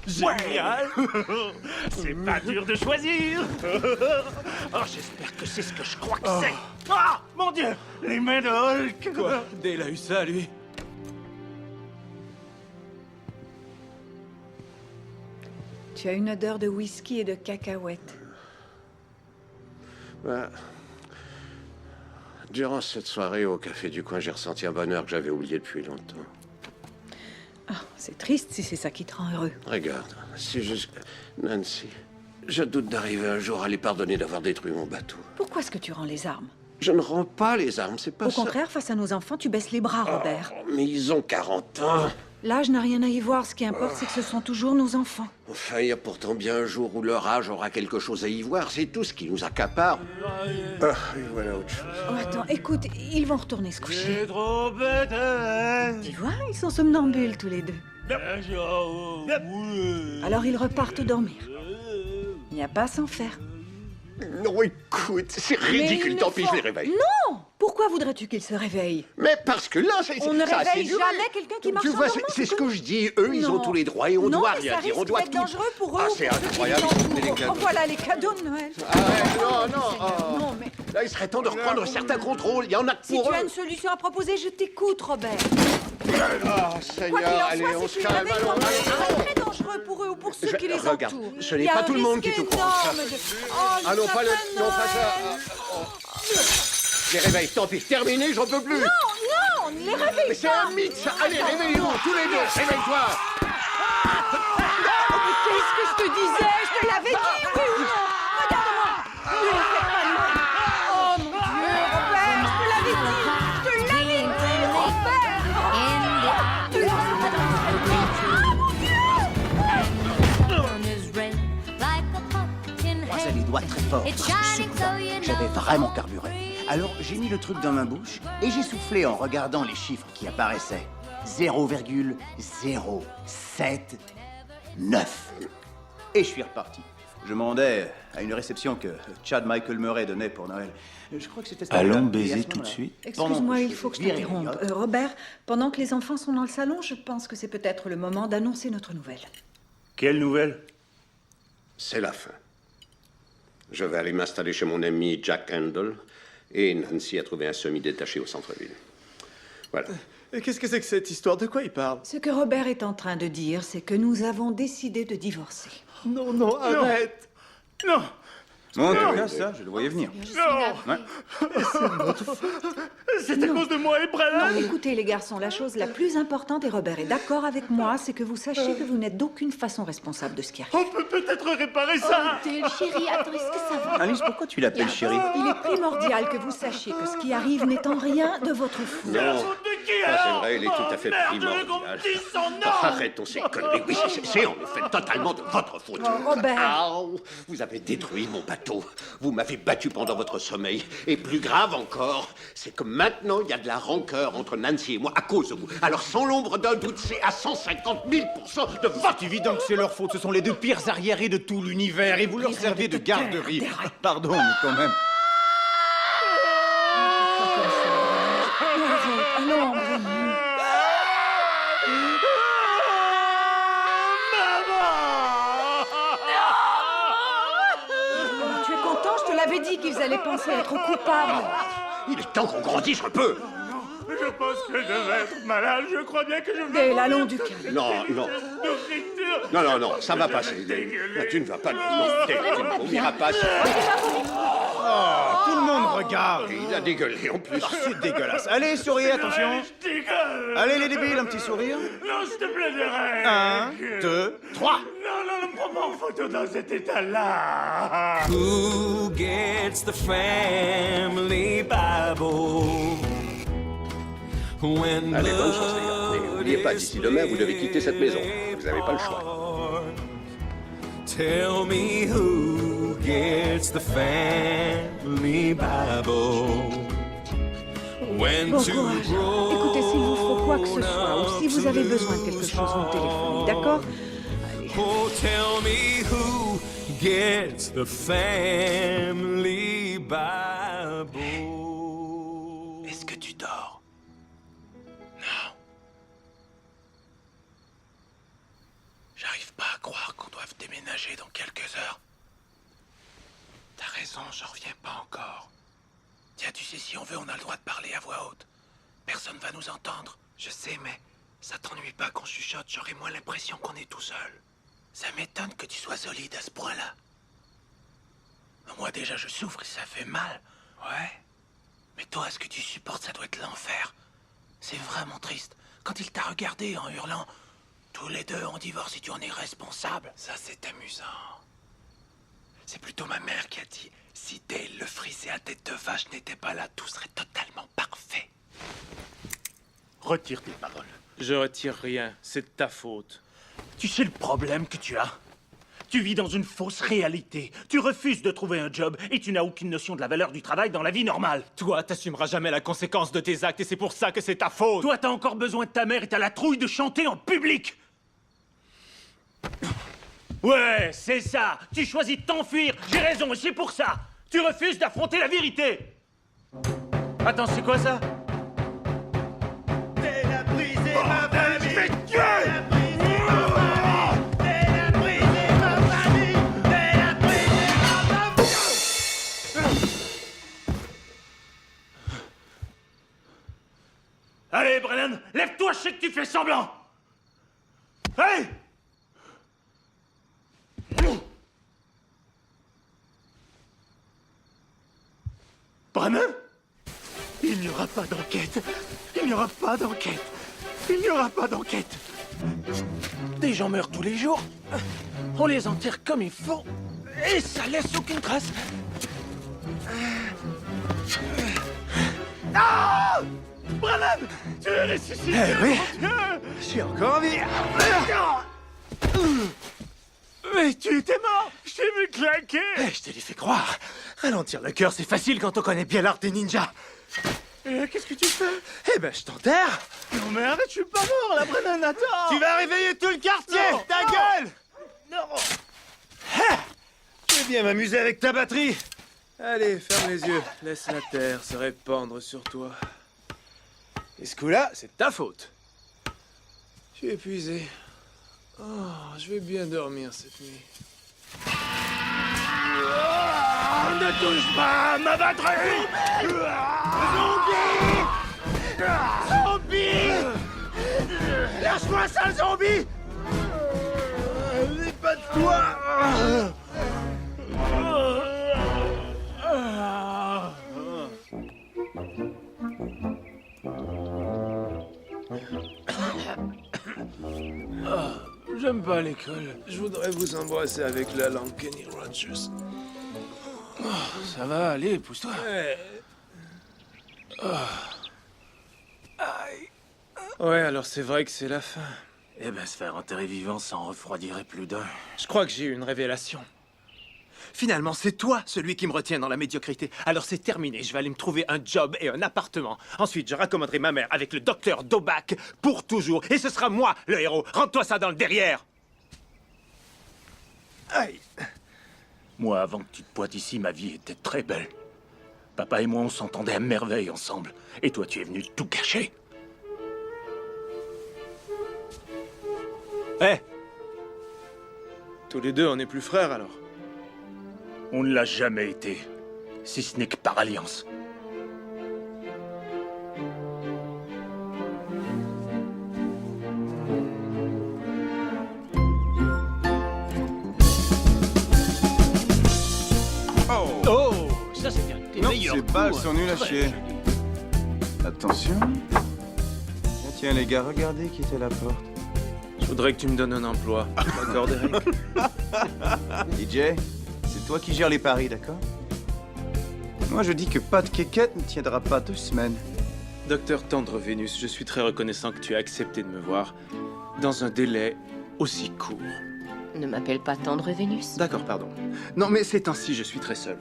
Génial. C'est pas dur de choisir. Oh, j'espère que c'est ce que je crois que c'est. Ah, mon Dieu, les mains de Hulk. Quoi? Dale a eu ça, lui? Tu as une odeur de whisky et de cacahuètes. Ben, durant cette soirée au café du coin, j'ai ressenti un bonheur que j'avais oublié depuis longtemps. Ah, c'est triste si c'est ça qui te rend heureux. Regarde, c'est juste... Nancy, je doute d'arriver un jour à les pardonner d'avoir détruit mon bateau. Pourquoi est-ce que tu rends les armes? Je ne rends pas les armes, c'est pas Au ça. contraire, face à nos enfants, tu baisses les bras, Robert. Oh, mais ils ont 40 ans. L'âge n'a rien à y voir. Ce qui importe, c'est que ce sont toujours nos enfants. Enfin, il y a pourtant bien un jour où leur âge aura quelque chose à y voir. C'est tout ce qui nous accapare. Ah, et voilà autre chose. Oh, attends, écoute, ils vont retourner se coucher. C'est trop bête. Tu vois, ils sont somnambules tous les deux. Alors ils repartent dormir. Il n'y a pas à s'en faire. Non, écoute, c'est ridicule. Tant pis, je les réveille. Non! Pourquoi voudrais-tu qu'ils se réveillent? Mais parce que là, c'est... On ne ça a assez réveille duré. jamais quelqu'un qui marche Tu en vois, dormant, c'est ce que je dis. Eux, ils ont Non. tous les droits et on Non, doit mais rien ça dire. On risque doit d'être tout... dangereux pour eux. Ah, c'est pour ceux qui incroyable, les ils ont des entourent. cadeaux. Oh, voilà les cadeaux de Noël. Non. Non, mais Là, il serait temps de reprendre certains contrôles. Il y en a si pour tu eux. as une solution à proposer, je t'écoute, Robert. Oh, Quoi Seigneur, qu'il en allez, soit, on si se tu les calme. réveilles, Allons, Robert, allons. c'est très dangereux pour eux ou pour ceux qui les Regarde, entourent. ce n'est Il y a pas un tout le monde qui risque te croit. énorme de- Oh, Ah le non, pas le... sapin de Non, pas Noël. ça. Je les réveille, tant pis. Terminé, j'en peux plus. Non, ne les réveille Mais c'est pas. un mythe, ça. Allez, réveillez-vous, tous les deux. Réveille-toi. Mais qu'est-ce que je te disais? Je te l'avais dit, oui ou non? Regarde-moi. Ne le fais pas de moi. Oh mon Dieu, Robert, je te l'avais dit. Je te l'avais dit, Robert. Tu l'as Croisez les doigts très fort, parce que soudain, j'avais vraiment carburé. Alors j'ai mis le truc dans ma bouche et j'ai soufflé en regardant les chiffres qui apparaissaient. 0,079. Et je suis reparti. Je m'en rendais à une réception que Chad Michael Murray donnait pour Noël. Je crois que c'était... Allons baiser tout de suite. Excuse-moi, il faut que je t'interrompe. Robert, pendant que les enfants sont dans le salon, je pense que c'est peut-être le moment d'annoncer notre nouvelle. Quelle nouvelle? C'est la fin. Je vais aller m'installer chez mon ami Jack Handel et Nancy a trouvé un semi-détaché au centre-ville. Voilà. Qu'est-ce que c'est que cette histoire? De quoi il parle? Ce que Robert est en train de dire, c'est que nous avons décidé de divorcer. Non, arrête. Non. Bon, en tout cas, ça, je le voyais venir. Non. Ouais. C'est à cause de moi et Brennan. Non, écoutez les garçons, la chose la plus importante, et Robert est d'accord avec moi, c'est que vous sachiez que vous n'êtes d'aucune façon responsable de ce qui arrive. On peut peut-être réparer ça. Dale, chérie, attends, est-ce que ça va? Alice, pourquoi tu l'appelles chérie? Il est primordial que vous sachiez que ce qui arrive n'est en rien de votre faute. Non. De qui Ah, c'est alors? vrai, il est tout à fait Merde, primordial. qu'on me dise son nom. Arrêtons ces conneries. Oui, c'est en effet totalement de votre faute. Oh, Robert. Ah, vous avez détruit mon bateau. Vous m'avez battu pendant votre sommeil. Et plus grave encore, c'est que maintenant, il y a de la rancœur entre Nancy et moi à cause de vous. Alors, sans l'ombre d'un doute, c'est à 150 000 % de votre... C'est évident que c'est leur faute. Ce sont les deux pires arriérés de tout l'univers et vous leur servez de garderie. Pardon, mais quand même. Allons, Brennan. Tu es content? Je te l'avais dit qu'ils allaient penser être coupables. Il est temps qu'on grandisse un peu. Je pense que je vais être malade. Je crois bien que je vais... Dale, allons du calme. Non, ça va passer. Dale. Tu ne vas pas... Non, Dale, tu ne vomiras pas. Oh, tout le monde regarde. Et il a dégueulé en plus. Oh, c'est dégueulasse. Allez, souriez, attention. Je dégueule. Allez, les débiles, un petit sourire. Non, s'il te plaît, Derek. 1, 2, 3. Non, ne prends pas en photo dans cet état-là. Who gets the family Bible? When Allez, bonne chance, les gars. Et n'oubliez pas, d'ici demain, vous devez quitter cette maison. Vous n'avez pas le choix. Tell me who gets the family Bible. When Bon two courage. Écoutez, s'il vous faut quoi que ce soit, ou si vous avez besoin de quelque chose, vous me téléphonez, d'accord? Oh, tell me who gets the family Bible. Est-ce que tu dors? Non. J'arrive pas à croire qu'on doive déménager dans quelques heures. T'as raison, j'en reviens pas encore. Tiens, tu sais, si on veut, on a le droit de parler à voix haute. Personne va nous entendre. Je sais, mais ça t'ennuie pas qu'on chuchote, j'aurais moins l'impression qu'on est tout seul. Ça m'étonne que tu sois solide à ce point-là. Moi déjà, je souffre et ça fait mal. Ouais. Mais toi, ce que tu supportes, ça doit être l'enfer. C'est vraiment triste. Quand il t'a regardé en hurlant, tous les deux on divorce et tu en es responsable. Ça, c'est amusant. C'est plutôt ma mère qui a dit, si Dale le frisé à tête de vache n'était pas là, tout serait totalement parfait. Retire tes paroles. Je retire rien, c'est de ta faute. Tu sais le problème que tu as? Tu vis dans une fausse réalité. Tu refuses de trouver un job et tu n'as aucune notion de la valeur du travail dans la vie normale. Toi, t'assumeras jamais la conséquence de tes actes et c'est pour ça que c'est ta faute. Toi, t'as encore besoin de ta mère et t'as la trouille de chanter en public. Ouais, c'est ça. Tu choisis de t'enfuir. J'ai raison et c'est pour ça. Tu refuses d'affronter la vérité. Attends, c'est quoi ça? Elle a brisé ma famille. Je vais te tuer. Allez, Brennan, lève-toi, je sais que tu fais semblant. Allez! Brennan? Il n'y aura pas d'enquête. Il n'y aura pas d'enquête. Il n'y aura pas d'enquête. Des gens meurent tous les jours. On les enterre comme il faut. Et ça laisse aucune trace. Ah! Brennan! Tu es ressuscité! Eh oui! Mon Dieu! Je suis encore en vie! Mais tu étais mort! Je t'ai vu claquer! Je te l'ai fait croire. Ralentir le cœur, c'est facile quand on connaît bien l'art des ninjas. Qu'est-ce que tu fais? Eh ben, je t'enterre! Non mais arrête, je suis pas mort là, Brennan, attends! Tu vas réveiller tout le quartier! Non, Ta non. gueule! Non! Je vais bien m'amuser avec ta batterie. Allez, ferme les yeux. Laisse la terre se répandre sur toi. Et ce coup-là, c'est de ta faute. Je suis épuisé. Oh, je vais bien dormir cette nuit. Ne touche pas à ma batterie! Zombie! Zombie! Lâche-moi, sale zombie! C'est pas de toi! J'aime pas l'école. Je voudrais vous embrasser avec la langue Kenny Rogers. Oh, ça va, allez, pousse-toi. Ouais, alors c'est vrai que c'est la fin. Eh ben, se faire enterrer vivant, ça en refroidirait plus d'un. Je crois que j'ai eu une révélation. Finalement, c'est toi, celui qui me retient dans la médiocrité. Alors c'est terminé, je vais aller me trouver un job et un appartement. Ensuite, je raccommoderai ma mère avec le docteur Doback pour toujours. Et ce sera moi, le héros. Rentre-toi ça dans le derrière. Aïe. Moi, avant que tu te pointes ici, ma vie était très belle. Papa et moi, on s'entendait à merveille ensemble. Et toi, tu es venu tout cacher. Hé! Tous les deux, on n'est plus frères, alors. On ne l'a jamais été, si ce n'est que par alliance. Oh, ça meilleur Ces coup. balles sont nulles à Très chier. Attention. Tiens les gars, regardez qui est à la porte. Je voudrais que tu me donnes un emploi. D'accord, Derek? DJ, c'est toi qui gères les paris, d'accord? Moi je dis que pas de quéquette ne tiendra pas 2 semaines. Docteur Tendre Vénus, je suis très reconnaissant que tu aies accepté de me voir dans un délai aussi court. Ne m'appelle pas Tendre Vénus. D'accord, pardon. Non, mais ces temps-ci, je suis très seul.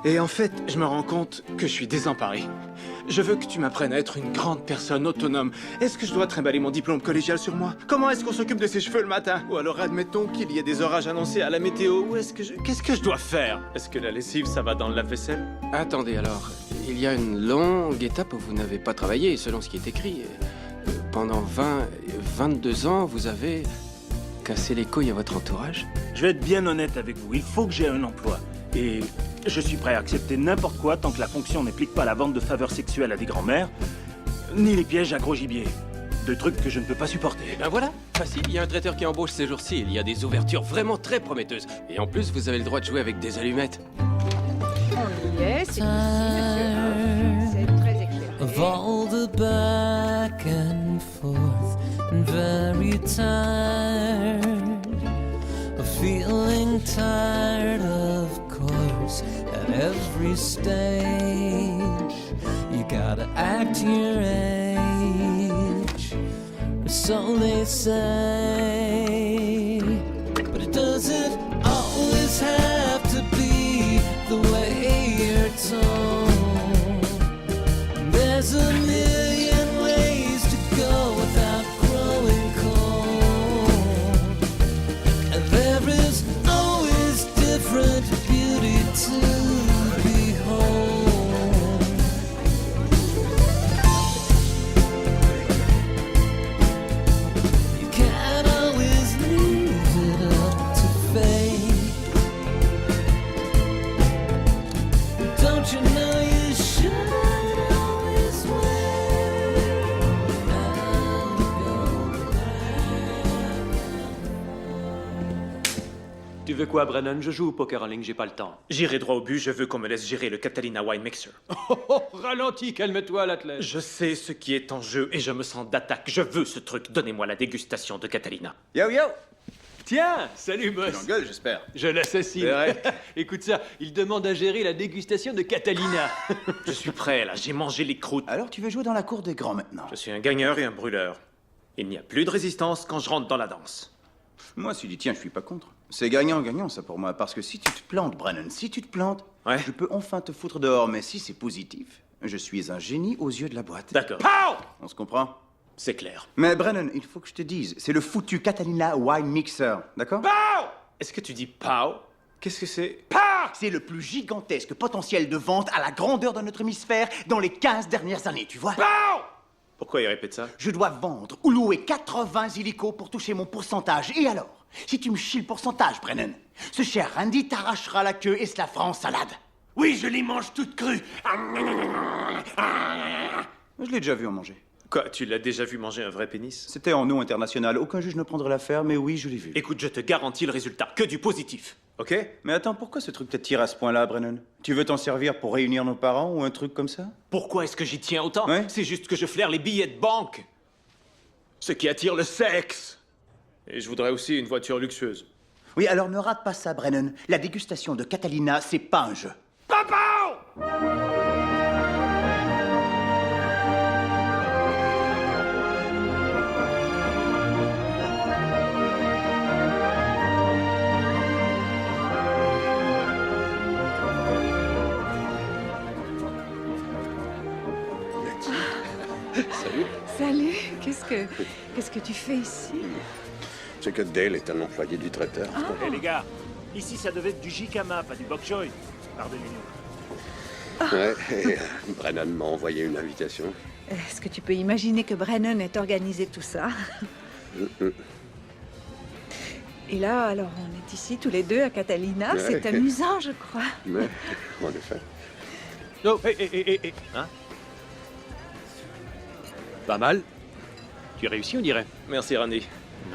Et en fait, je me rends compte que je suis désemparé. Je veux que tu m'apprennes à être une grande personne autonome. Est-ce que je dois trimballer mon diplôme collégial sur moi? Comment est-ce qu'on s'occupe de ses cheveux le matin? Ou alors admettons qu'il y ait des orages annoncés à la météo. Ou est-ce que qu'est-ce que je dois faire? Est-ce que la lessive, ça va dans le lave-vaisselle? Attendez alors, il y a une longue étape où vous n'avez pas travaillé, selon ce qui est écrit. Pendant 22 ans, vous avez cassé les couilles à votre entourage? Je vais être bien honnête avec vous, il faut que j'ai un emploi. Et je suis prêt à accepter n'importe quoi tant que la fonction n'implique pas la vente de faveurs sexuelles à des grands-mères, ni les pièges à gros gibier. 2 trucs que je ne peux pas supporter. Ben voilà, facile, il y a un traiteur qui embauche ces jours-ci, il y a des ouvertures vraiment très prometteuses. Et en plus, vous avez le droit de jouer avec des allumettes. On y est, c'est ici, monsieur Hoff. C'est très éclairé. Of all the back and forth and very tired of feeling tired, of course, at every stage you gotta act your age, or so they say, but it doesn't always have to be the way you're told. There's a million ways to go without growing cold, and there is always different beauty to behold. You can't always leave it up to fate. Don't you know you should? Tu veux quoi, Brennan? Je joue au poker en ligne, j'ai pas le temps. J'irai droit au but, je veux qu'on me laisse gérer le Catalina Wine Mixer. Oh, ralentis, calme-toi, l'athlète. Je sais ce qui est en jeu et je me sens d'attaque. Je veux ce truc. Donnez-moi la dégustation de Catalina. Yo yo! Tiens, salut, boss. Tu l'engueules, j'espère. Je l'assassine. Derek. Écoute ça, il demande à gérer la dégustation de Catalina. Je suis prêt, là. J'ai mangé les croûtes. Alors tu veux jouer dans la cour des grands maintenant? Je suis un gagneur et un brûleur. Il n'y a plus de résistance quand je rentre dans la danse. Moi, si je dis tiens, je suis pas contre. C'est gagnant-gagnant, ça, pour moi. Parce que si tu te plantes, Brennan, si tu te plantes, je peux enfin te foutre dehors. Mais si c'est positif, je suis un génie aux yeux de la boîte. D'accord. On se comprend? C'est clair. Mais Brennan, il faut que je te dise, c'est le foutu Catalina Wine Mixer, d'accord? Est-ce que tu dis pow? Qu'est-ce que c'est? C'est le plus gigantesque potentiel de vente à la grandeur de notre hémisphère dans les 15 dernières années, tu vois? Pourquoi il répète ça? Je dois vendre ou louer 80 hélicos pour toucher mon pourcentage. Et alors? Si tu me chies le pourcentage, Brennan, ce cher Randy t'arrachera la queue et se la fera en salade. Oui, je les mange toutes crues. Je l'ai déjà vu en manger. Quoi, tu l'as déjà vu manger un vrai pénis? C'était en eau internationale. Aucun juge ne prendrait l'affaire, mais oui, je l'ai vu. Écoute, je te garantis le résultat. Que du positif. Ok? Mais attends, pourquoi ce truc t'attire à ce point-là, Brennan? Tu veux t'en servir pour réunir nos parents ou un truc comme ça? Pourquoi est-ce que j'y tiens autant? C'est juste que je flaire les billets de banque. Ce qui attire le sexe. Et je voudrais aussi une voiture luxueuse. Oui, alors ne rate pas ça, Brennan. La dégustation de Catalina, c'est pas un jeu. Papa! Salut. Salut, qu'est-ce que tu fais ici? C'est que Dale est un employé du traiteur. Hé les gars, ici ça devait être du jicama, pas du bok choy. Pardonnez-nous. Ouais, et Brennan m'a envoyé une invitation. Est-ce que tu peux imaginer que Brennan ait organisé tout ça? Et là, alors, on est ici tous les deux à Catalina. Ouais. C'est amusant, je crois. Ouais, en effet. Oh, hé, hein? Pas mal. Tu as réussi, on dirait. Merci, Randy.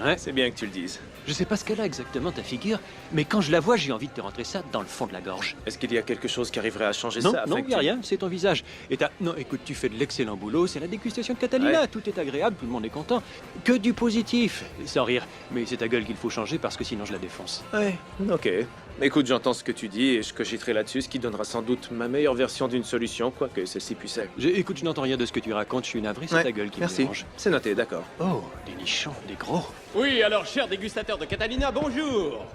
Ouais. C'est bien que tu le dises. Je sais pas ce qu'elle a exactement, ta figure, mais quand je la vois, j'ai envie de te rentrer ça dans le fond de la gorge. Est-ce qu'il y a quelque chose qui arriverait à changer Non, ça? non, il n'y a rien, c'est ton visage. Et non, écoute, tu fais de l'excellent boulot, c'est la dégustation de Catalina, Ouais. tout est agréable, tout le monde est content. Que du positif, sans rire. Mais c'est ta gueule qu'il faut changer parce que sinon je la défonce. Ouais, ok. Écoute, j'entends ce que tu dis et je cogiterai là-dessus, ce qui donnera sans doute ma meilleure version d'une solution, quoique celle-ci puisse être. Écoute, je n'entends rien de ce que tu racontes, je suis navré, c'est Ouais, ta gueule qui me merci. dérange. C'est noté, d'accord. Oh, des nichons, des gros. Oui, alors, cher dégustateur de Catalina, bonjour.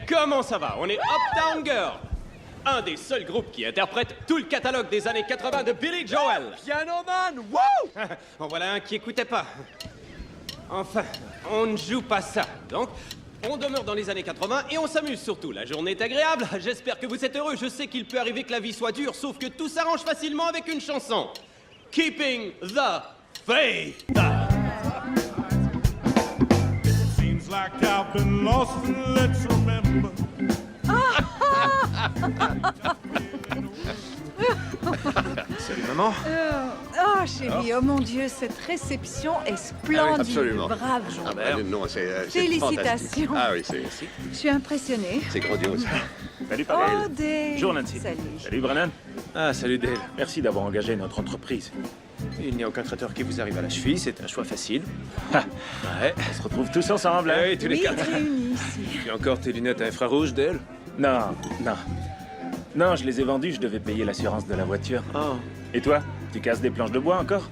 Comment ça va? On est Uptown Girl, un des seuls groupes qui interprète tout le catalogue des années 80 de Billy Joel. Piano Man, wouh! En voilà un qui écoutait pas. Enfin, on ne joue pas ça. Donc, on demeure dans les années 80 et on s'amuse surtout. La journée est agréable, j'espère que vous êtes heureux. Je sais qu'il peut arriver que la vie soit dure, sauf que tout s'arrange facilement avec une chanson. Keeping the faith. Seems like I've been lost and let's remember. Salut maman. Oh, chérie, oh mon Dieu, cette réception est splendide. Absolument. Bravo. Ah ben, non, c'est Félicitations. fantastique. Ah oui, Je suis impressionnée. c'est grandiose. Salut, Oh, Pavel. Dale. Bonjour, Nancy. Salut. Salut, Brennan. Ah, salut Dale. Merci d'avoir engagé notre entreprise. Il n'y a aucun traiteur qui vous arrive à la cheville, c'est un choix facile. Ouais. On se retrouve tous ensemble, hein? Oui, tous les quatre. Réunis ici. Tu as encore tes lunettes à infrarouge, Dale? Non, non. Non, je les ai vendus, je devais payer l'assurance de la voiture. Oh. Et toi? Tu casses des planches de bois encore?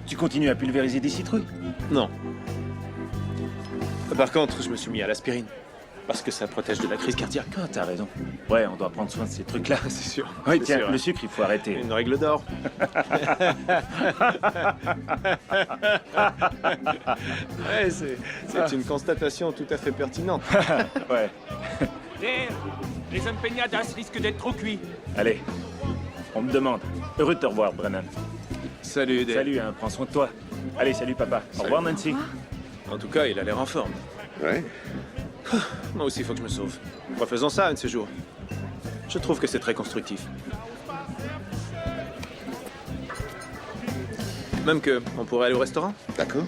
Tu continues à pulvériser des citrouilles? Non. Par contre, je me suis mis à l'aspirine. Parce que ça protège de la crise cardiaque. Ah, t'as raison. Ouais, on doit prendre soin de ces trucs-là. C'est sûr. Oui, C'est tiens, sûr. le sucre, il faut arrêter. Une règle d'or. Ouais, c'est une constatation tout à fait pertinente. Ouais. Les empanadas risquent d'être trop cuits. Allez, on me demande. Heureux de te revoir, Brennan. Salut, Dale. Salut, hein, prends soin de toi. Allez, salut, papa. Au revoir, Nancy. En tout cas, il a l'air en forme. Ouais. Moi aussi, il faut que je me sauve. Refaisons ça un de ces jours. Je trouve que c'est très constructif. Même que, on pourrait aller au restaurant. D'accord.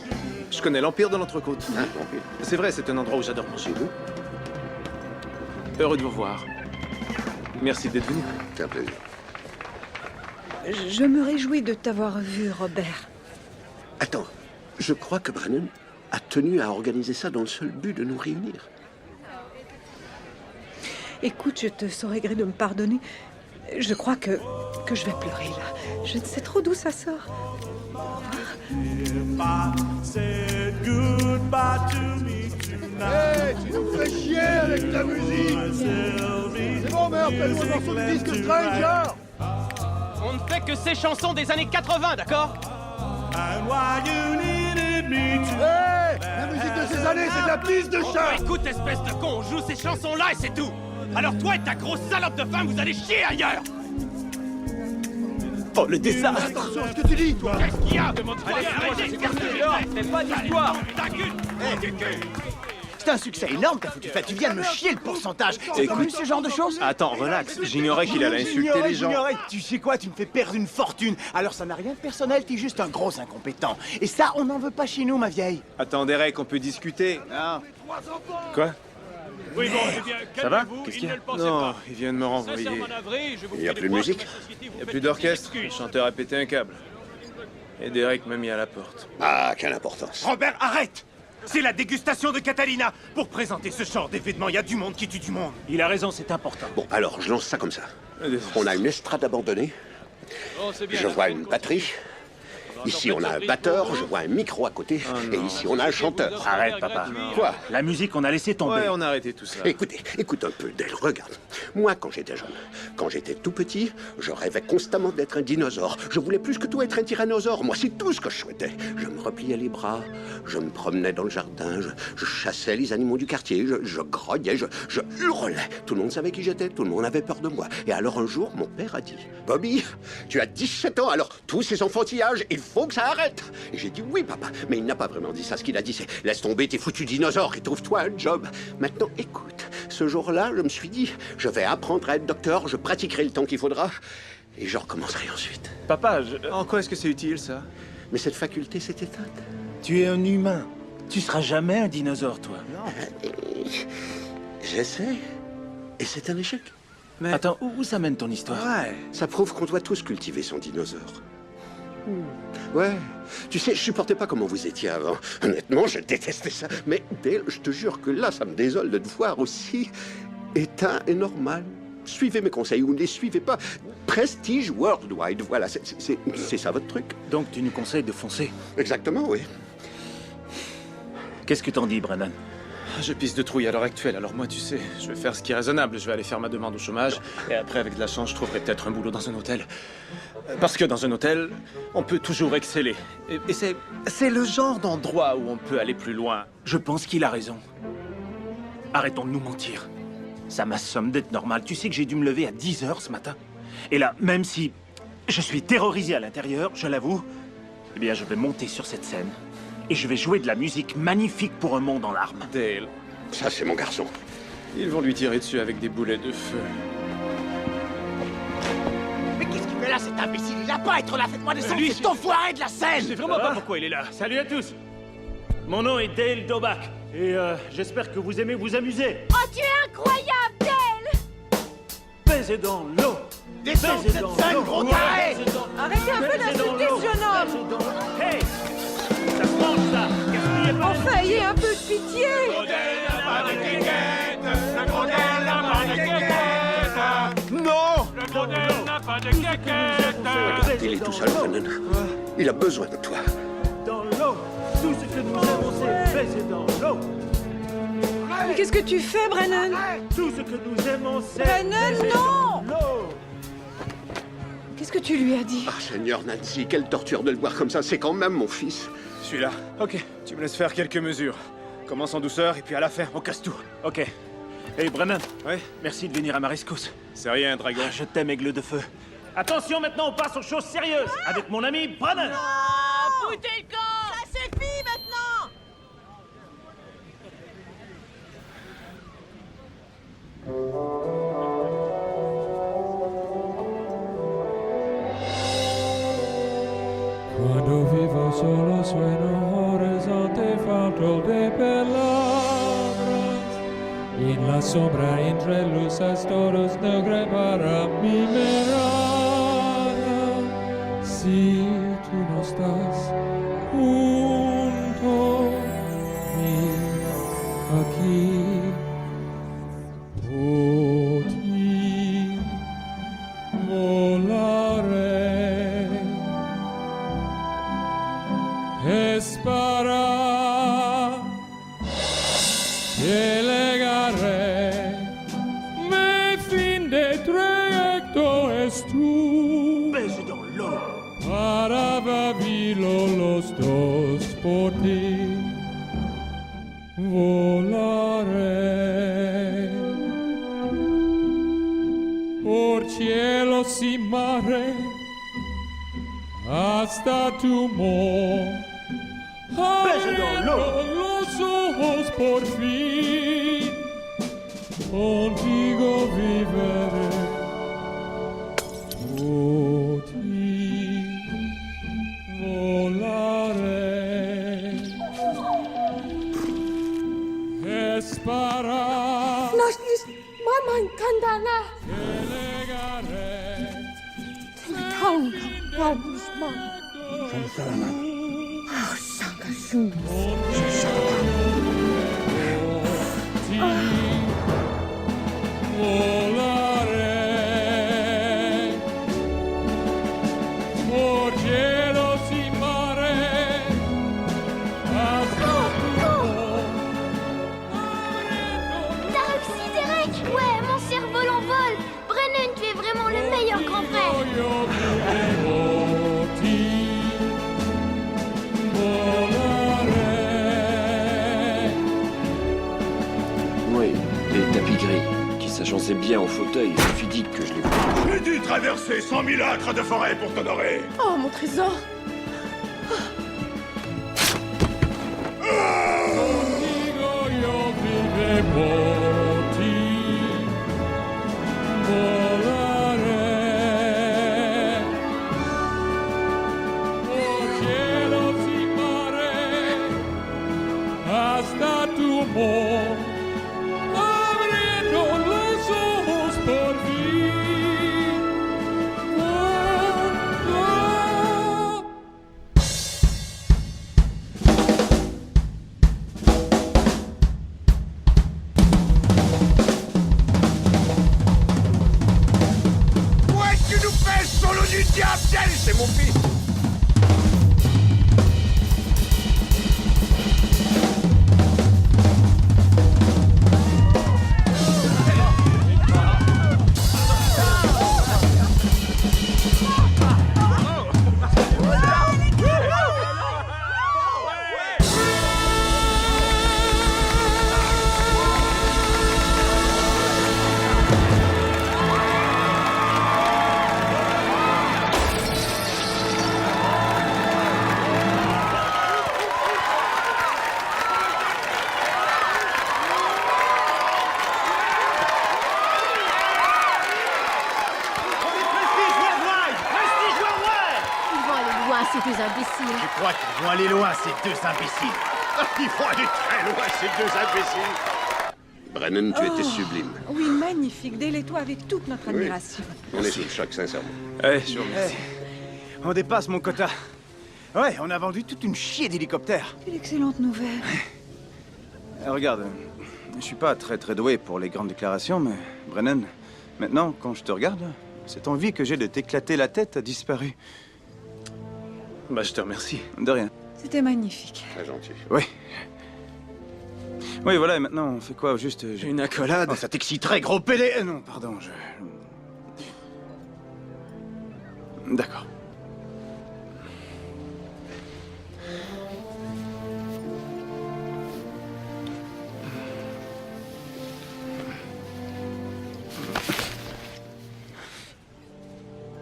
Je connais l'Empire de l'Entrecôte. Ah, ok. C'est vrai, c'est un endroit où j'adore manger. Heureux de vous revoir. Merci d'être venu. C'est un plaisir. Je me réjouis de t'avoir vu, Robert. Attends, je crois que Brennan a tenu à organiser ça dans le seul but de nous réunir. Écoute, je te saurais gré de me pardonner. Je crois que je vais pleurer, là. Je ne sais trop d'où ça sort. Hey, tu nous fais chier avec ta musique. C'est bon, merde, fais-nous un morceau de disque Stranger. On ne fait que ces chansons des années 80, d'accord? Hey, la musique de ces années, c'est de la pisse de chat. Écoute, espèce de con, on joue ces chansons-là et c'est tout. Alors toi et ta grosse salope de femme, vous allez chier ailleurs. Oh, le désastre! Attention à ce que tu dis, toi. Qu'est-ce qu'il y a? Demande-toi. Allez, c'est pas d'histoire. Ta gueule. C'est un succès énorme, t'as foutu fait. Tu viens de me chier le pourcentage. C'est Écoute. comme ce genre de choses. Attends, relax. J'ignorais qu'il allait insulter les gens. J'ignorais. Tu sais quoi, tu me fais perdre une fortune. Alors ça n'a rien de personnel, t'es juste un gros incompétent. Et ça, on n'en veut pas chez nous, ma vieille. Attends, Derek, on peut discuter. Non. Quoi? Oui, bon, eh bien, Ça va? calmez-vous, Qu'est-ce il qu'il y ne a? le pensait Non, pas. il vient de me renvoyer. Sincèrement navré, je vous Il y a prie plus de croire que musique? la société vous Il n'y a fait plus des d'orchestre. Le excuses. chanteur a pété un câble. Et Derek m'a mis à la porte. Ah, quelle importance. Robert, arrête! C'est la dégustation de Catalina. Pour présenter ce genre d'événement, il y a du monde qui tue du monde. Il a raison, c'est important. Bon, alors, je lance ça comme ça. On a une estrade abandonnée. Oh, c'est bien. Je vois une batterie. Ici, on a un batteur, je vois un micro à côté. Et ici, on a un chanteur. Arrête, papa. Quoi? La musique, on a laissé tomber. Ouais, on a arrêté tout ça. Écoutez, écoute un peu, Dale, regarde. Moi, quand j'étais jeune, quand j'étais tout petit, je rêvais constamment d'être un dinosaure. Je voulais plus que tout être un tyrannosaure. Moi, c'est tout ce que je souhaitais. Je me repliais les bras, je me promenais dans le jardin, je chassais les animaux du quartier, je grognais, je hurlais. Tout le monde savait qui j'étais, tout le monde avait peur de moi. Et alors un jour, mon père a dit, « Bobby, tu as 17 ans, alors tous ces enfantillages, il faut que ça arrête. » Et j'ai dit, « Oui, papa. » Mais il n'a pas vraiment dit ça. Ce qu'il a dit, c'est, « Laisse tomber tes foutus dinosaures et trouve-toi un job. » Maintenant, écoute, ce jour-là, je me suis dit, je vais apprendre à être docteur, je pratiquerai le temps qu'il faudra, et je recommencerai ensuite. Papa, en quoi est-ce que c'est utile, ça? Mais cette faculté s'est éteinte. Tu es un humain. Tu seras jamais un dinosaure, toi. J'essaie. Et c'est un échec. Mais... Attends, où ça mène ton histoire? Ouais. Ça prouve qu'on doit tous cultiver son dinosaure. Ouais. Tu sais, je supportais pas comment vous étiez avant. Honnêtement, je détestais ça. Mais Dale, je te jure que là, ça me désole de te voir aussi éteint et normal. Suivez mes conseils ou ne les suivez pas. Prestige worldwide, voilà, c'est ça votre truc. Donc tu nous conseilles de foncer? Exactement, oui. Qu'est-ce que t'en dis, Brennan? Je pisse de trouille à l'heure actuelle, alors moi, tu sais, je vais faire ce qui est raisonnable. Je vais aller faire ma demande au chômage, et après, avec de la chance, je trouverai peut-être un boulot dans un hôtel. Parce que dans un hôtel, on peut toujours exceller. Et c'est le genre d'endroit où on peut aller plus loin. Je pense qu'il a raison. Arrêtons de nous mentir. Ça m'assomme d'être normal. Tu sais que j'ai dû me lever à 10 h ce matin. Et là, même si je suis terrorisé à l'intérieur, je l'avoue, eh bien, je vais monter sur cette scène et je vais jouer de la musique magnifique pour un monde en larmes. Dale. Ça, c'est mon garçon. Ils vont lui tirer dessus avec des boulets de feu. Mais qu'est-ce qu'il fait là, cet imbécile? Il a pas à être là, faites-moi descendre cet enfoiré de la scène! Je sais vraiment pas pourquoi il est là. Salut à tous. Mon nom est Dale Doback. Et j'espère que vous aimez vous amuser. Oh, tu es incroyable, Dale! Baisez dans l'eau. Descends cette scène, gros taré! Arrêtez un peu d'insulter ce jeune homme! Hey! Ça se mange, ça! Gaspillez pas! Enfin, ayez un peu de pitié! Le gros Dale n'a pas de quéquette! Non! Le gros Dale n'a pas de quéquette! Il est tout seul, Brennan. Il a besoin de toi. Dans l'eau! Tout ce que nous aimons, c'est baiser dans l'eau! Mais qu'est-ce que tu fais, Brennan? Tout ce que nous aimons, c'est Brennan, baiser non! dans l'eau! Qu'est-ce que tu lui as dit? Ah, Seigneur Nancy, quelle torture de le voir comme ça. C'est quand même mon fils. Je suis là. Ok, tu me laisses faire quelques mesures. Commence en douceur et puis à la fin, on casse tout. Ok. Hey, Brennan. Ouais? Merci de venir à ma rescousse. C'est rien, dragon. Je t'aime, aigle de feu. Attention, maintenant, on passe aux choses sérieuses avec mon ami Brennan. Foutez le camp! Ça suffit maintenant! Quando vivo solo sueno horizonte falto de palabras. En la sombra entre luces todos negre para mi mirada. Si tú no estás junto a mí aquí, por ti volaré. Es para que llegaré. Mi fin de trayecto es tú. Baise dans l'eau. Para vivir los dos por ti. Volaré. Por cielos y mares hasta tu amor. Abriré los ojos por fin, contigo viviré, por ti volaré. Es para Noștri, mama încândana! Tău, Wabusman! Oh, Sangasun! volaré por cielos y mares hasta T'as réussi, Derek! Ouais, mon cerf-vol en vol! Brennan, tu es vraiment le meilleur grand frère! Oui, les tapis gris, qui s'agençaient bien au fauteuil, il suffit dit que je les vois. J'ai dû traverser 100 000 acres de forêt pour t'honorer. Oh, mon trésor! Contigo yo vivré por ti, volaré por cielos y mares imbéciles. Je crois qu'ils vont aller loin, ces deux imbéciles. Ils vont aller très loin, ces deux imbéciles. Brennan, tu étais sublime. Oui, magnifique. Dale et toi avec toute notre admiration. On est sous le choc, sincèrement. Ouais, je vous remercie. On dépasse mon quota. Ouais, on a vendu toute une chier d'hélicoptères. Quelle excellente nouvelle. Regarde, je suis pas très doué pour les grandes déclarations, mais Brennan, maintenant, quand je te regarde, cette envie que j'ai de t'éclater la tête a disparu. Bah, je te remercie. De rien. C'était magnifique. Très gentil. Oui. Oui, voilà, et maintenant, on fait quoi? Juste... Une accolade? Oh, ça t'exciterait, gros pédé! Non, pardon, D'accord.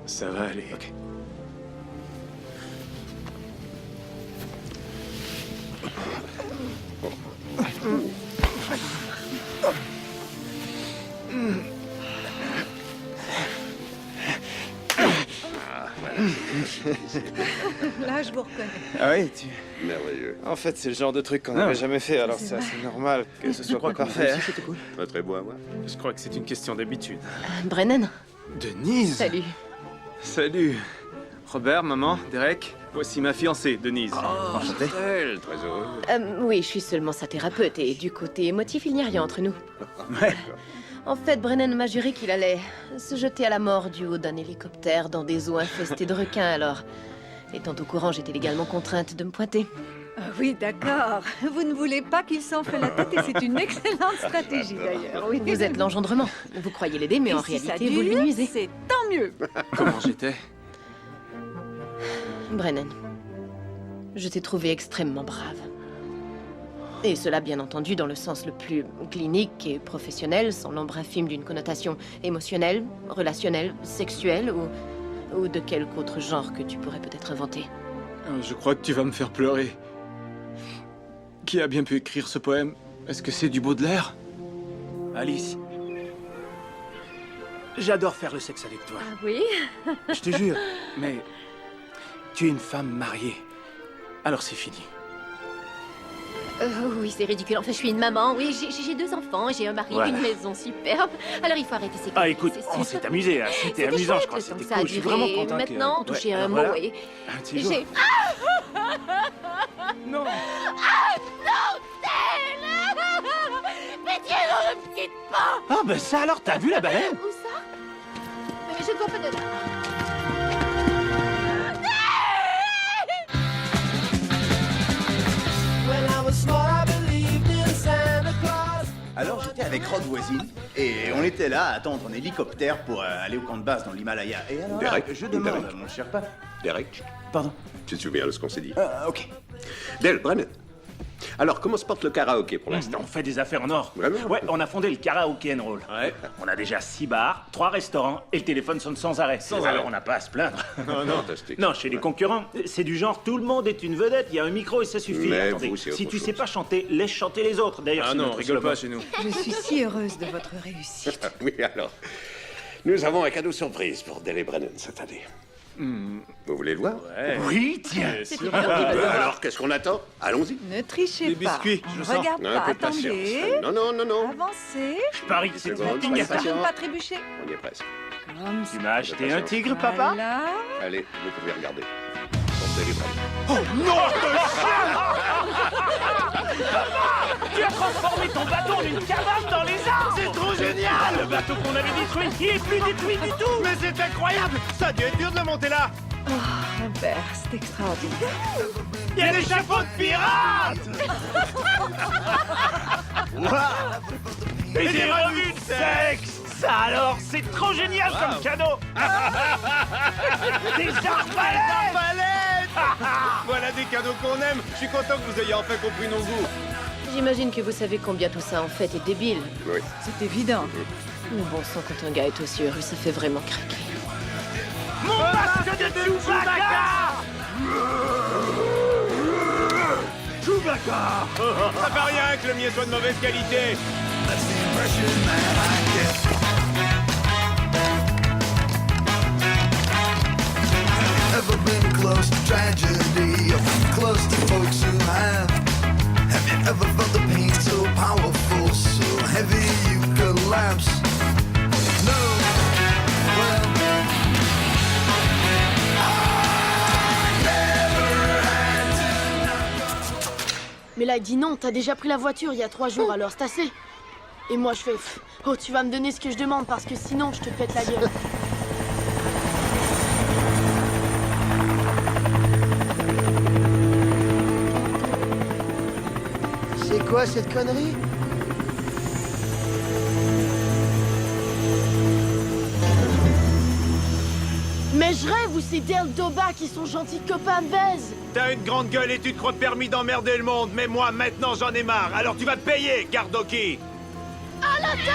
Ça va aller. Ok. Là, je vous reconnais. Ah oui, tu... Merveilleux. En fait, c'est le genre de truc qu'on n'avait jamais fait, alors c'est assez normal que ce soit pas parfait. C'était cool. Très très beau à voir. Je crois que c'est une question d'habitude. Brennan. Denise. Salut. Salut. Robert, maman, Derek. Voici ma fiancée, Denise. Enchanté. Très heureux. Oui, je suis seulement sa thérapeute et du côté émotif, il n'y a rien entre nous. Ouais. En fait, Brennan m'a juré qu'il allait se jeter à la mort du haut d'un hélicoptère dans des eaux infestées de requins, alors... Étant au courant, j'étais légalement contrainte de me pointer. Ah oui, d'accord. Vous ne voulez pas qu'il s'enfle la tête et c'est une excellente stratégie d'ailleurs. Oui. Vous êtes l'engendrement. Vous croyez l'aider, mais Et en si ça réalité, vous lui dure, nuisez. C'est tant mieux. Comment j'étais? Brennan, je t'ai trouvé extrêmement brave. Et cela, bien entendu, dans le sens le plus clinique et professionnel, sans l'ombre infime d'une connotation émotionnelle, relationnelle, sexuelle ou de quelque autre genre que tu pourrais peut-être inventer. Je crois que tu vas me faire pleurer. Qui a bien pu écrire ce poème? Est-ce que c'est du Baudelaire? Alice. J'adore faire le sexe avec toi. Ah oui? Je te jure. Mais tu es une femme mariée. Alors c'est fini. Oui, c'est ridicule. Enfin, je suis une maman. Oui, j'ai 2 enfants, j'ai un mari, Voilà. une maison superbe. Alors il faut arrêter ces Ah conneries, écoute, c'est on sûr. s'est amusé, hein. C'était amusant, chouette, je crois. le temps C'était que ça a cool. Je suis duré. vraiment content Maintenant, que... toucher Ouais, un voilà. mot et... Un petit jour. J'ai... Non. Ah non, Telle! Pitié, ne me quitte pas! Ah ben ça alors, t'as vu la baleine? Où ça? Mais je ne vois pas de... Alors j'étais avec Rod Voisine et on était là à attendre un hélicoptère pour aller au camp de base dans l'Himalaya. Et alors là, Derek, je demande Derek. à mon cher pas. Derek, Pardon. tu te souviens de ce qu'on s'est dit? Ok. Dale, Brennan. Alors, comment se porte le karaoké pour l'instant? On fait des affaires en or. Vraiment? Ouais, on a fondé le Karaoke and Roll. Ouais. On a déjà 6 bars, 3 restaurants et le téléphone sonne sans arrêt. Sans arrêt. Alors on n'a pas à se plaindre. Non. Fantastique. Non, chez les concurrents, c'est du genre tout le monde est une vedette, il y a un micro et ça suffit. Mais Attendez, vous, c'est si autre tu chose. sais pas chanter, laisse chanter les autres. D'ailleurs, Ah c'est non, notre rigole slogan. pas chez nous. Je suis si heureuse de votre réussite. Oui, alors. Nous avons un cadeau surprise pour Dale et Brennan cette année. Vous voulez le voir? Oui, tiens. Alors, qu'est-ce qu'on attend? Allons-y. Ne trichez Des pas. biscuits, je sens. Regarde Un pas, peu de patience. attendez. Non. Avancez. Je parie que c'est Seconde, mon soyez tigre. patient. Ne pas trébucher. On y est presque. Comme Tu m'as acheté un tigre, papa? Voilà. Allez, vous pouvez regarder. Pour Dale et Brennan. Non, tu as transformé ton bateau en une cabane dans les arbres. C'est trop génial. Le bateau qu'on avait détruit, il est plus détruit du tout. Mais c'est incroyable! Ça a dû être dur de le monter là! Oh, mon père, c'est extraordinaire. Il y a des chapeaux de pirates! Et des revues de sexe. Ça alors, c'est trop génial comme cadeau. Des arbalètes. Voilà des cadeaux qu'on aime! Je suis content que vous ayez enfin compris nos goûts! J'imagine que vous savez combien tout ça en fait est débile. Oui. C'est évident. Mais bon sang, quand un gars est aussi heureux, ça fait vraiment craquer. Mon masque de Chewbacca. Chewbacca. Ça fait rien que le mien soit de mauvaise qualité! Ever been close to tragedy? ever felt the pain so powerful, so heavy you collapse? No, well, Mais là, il dit non, t'as déjà pris la voiture il y a 3 jours, alors c'est assez. Et moi, je fais, oh, tu vas me donner ce que je demande parce que sinon, je te pète la gueule. C'est quoi cette connerie? Mais je rêve ou c'est Dale Doba qui sont gentils copains baise. T'as une grande gueule et tu te crois permis d'emmerder le monde, mais moi, maintenant, j'en ai marre. Alors tu vas te payer, Gardoki. À la terre!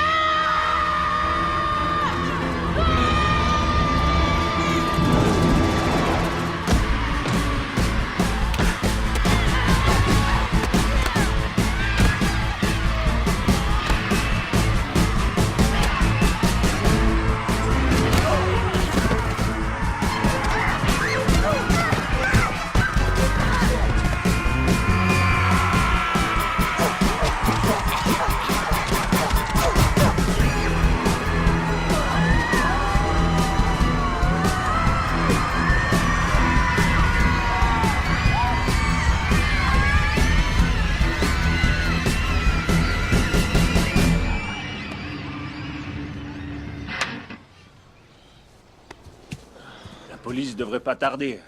La police devrait pas tarder.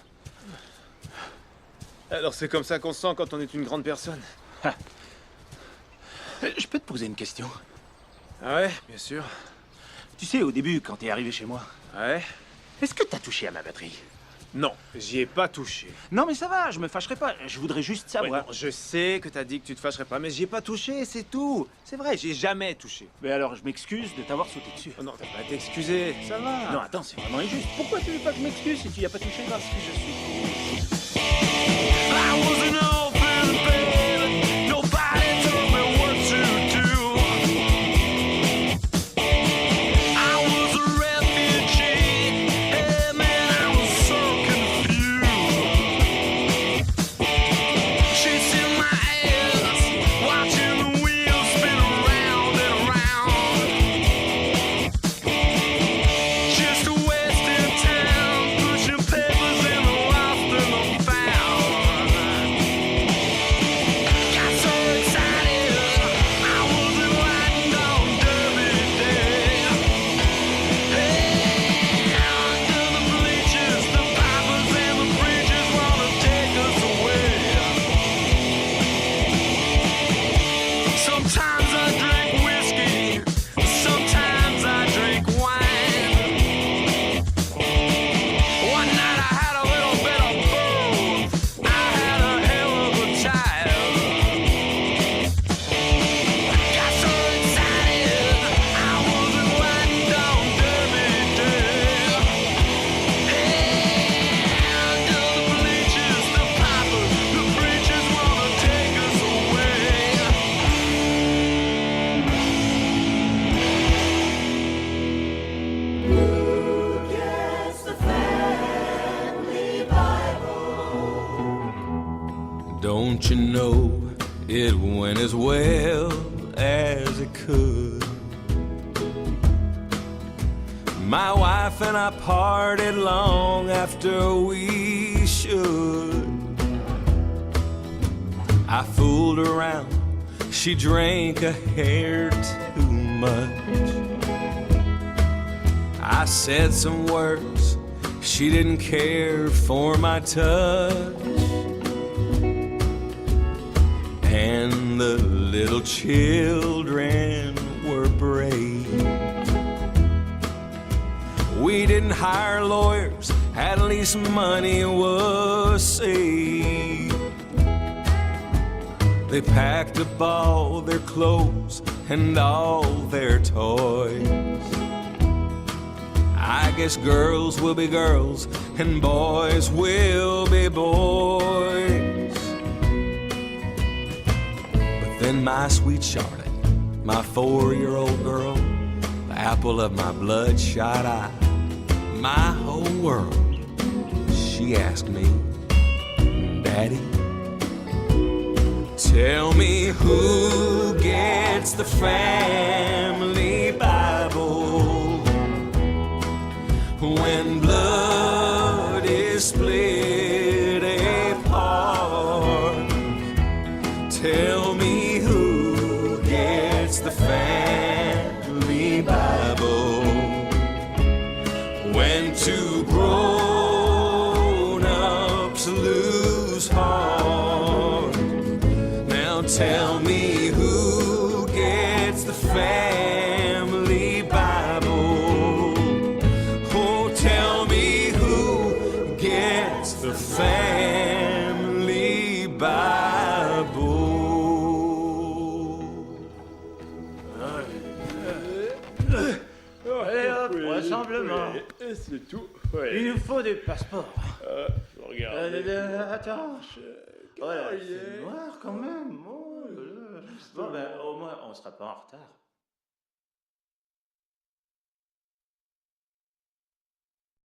Alors c'est comme ça qu'on se sent quand on est une grande personne. Je peux te poser une question? Ah ouais, bien sûr. Tu sais, au début, quand t'es arrivé chez moi... Ouais? Est-ce que t'as touché à ma batterie? Non, j'y ai pas touché. Non mais ça va, je me fâcherai pas. Je voudrais juste savoir... Ouais, non, je sais que t'as dit que tu te fâcherais pas, mais j'y ai pas touché, c'est tout. C'est vrai, j'y ai jamais touché. Mais alors, je m'excuse de t'avoir sauté dessus. Oh non, t'as pas à t'excuser, ça va. Non, attends, c'est vraiment injuste. Pourquoi tu veux pas que je m'excuse si tu y as pas touché? Parce que je suis... Don't you know it went as well as it could? My wife and I parted long after we should. I fooled around, she drank a hair too much. I said some words, she didn't care for my touch. And the little children were brave. We didn't hire lawyers, at least money was saved. They packed up all their clothes and all their toys. I guess girls will be girls and boys will be boys. But then my sweet Charlotte, my 4-year-old girl, the apple of my bloodshot eye, my whole world, she asked me, Daddy, Tell me who gets the family Bible when blood is split apart. Tell me who gets the family Bible when two grown-ups lose heart. Now tell me who gets the family Bible. Oh, tell me who gets the family Bible. Allez hop, rassemblement. C'est tout. Il nous faut des passeports. Je regarde. Attends. Voilà, c'est noir quand même. Oh là là. Bon, ben, au moins, on sera pas en retard.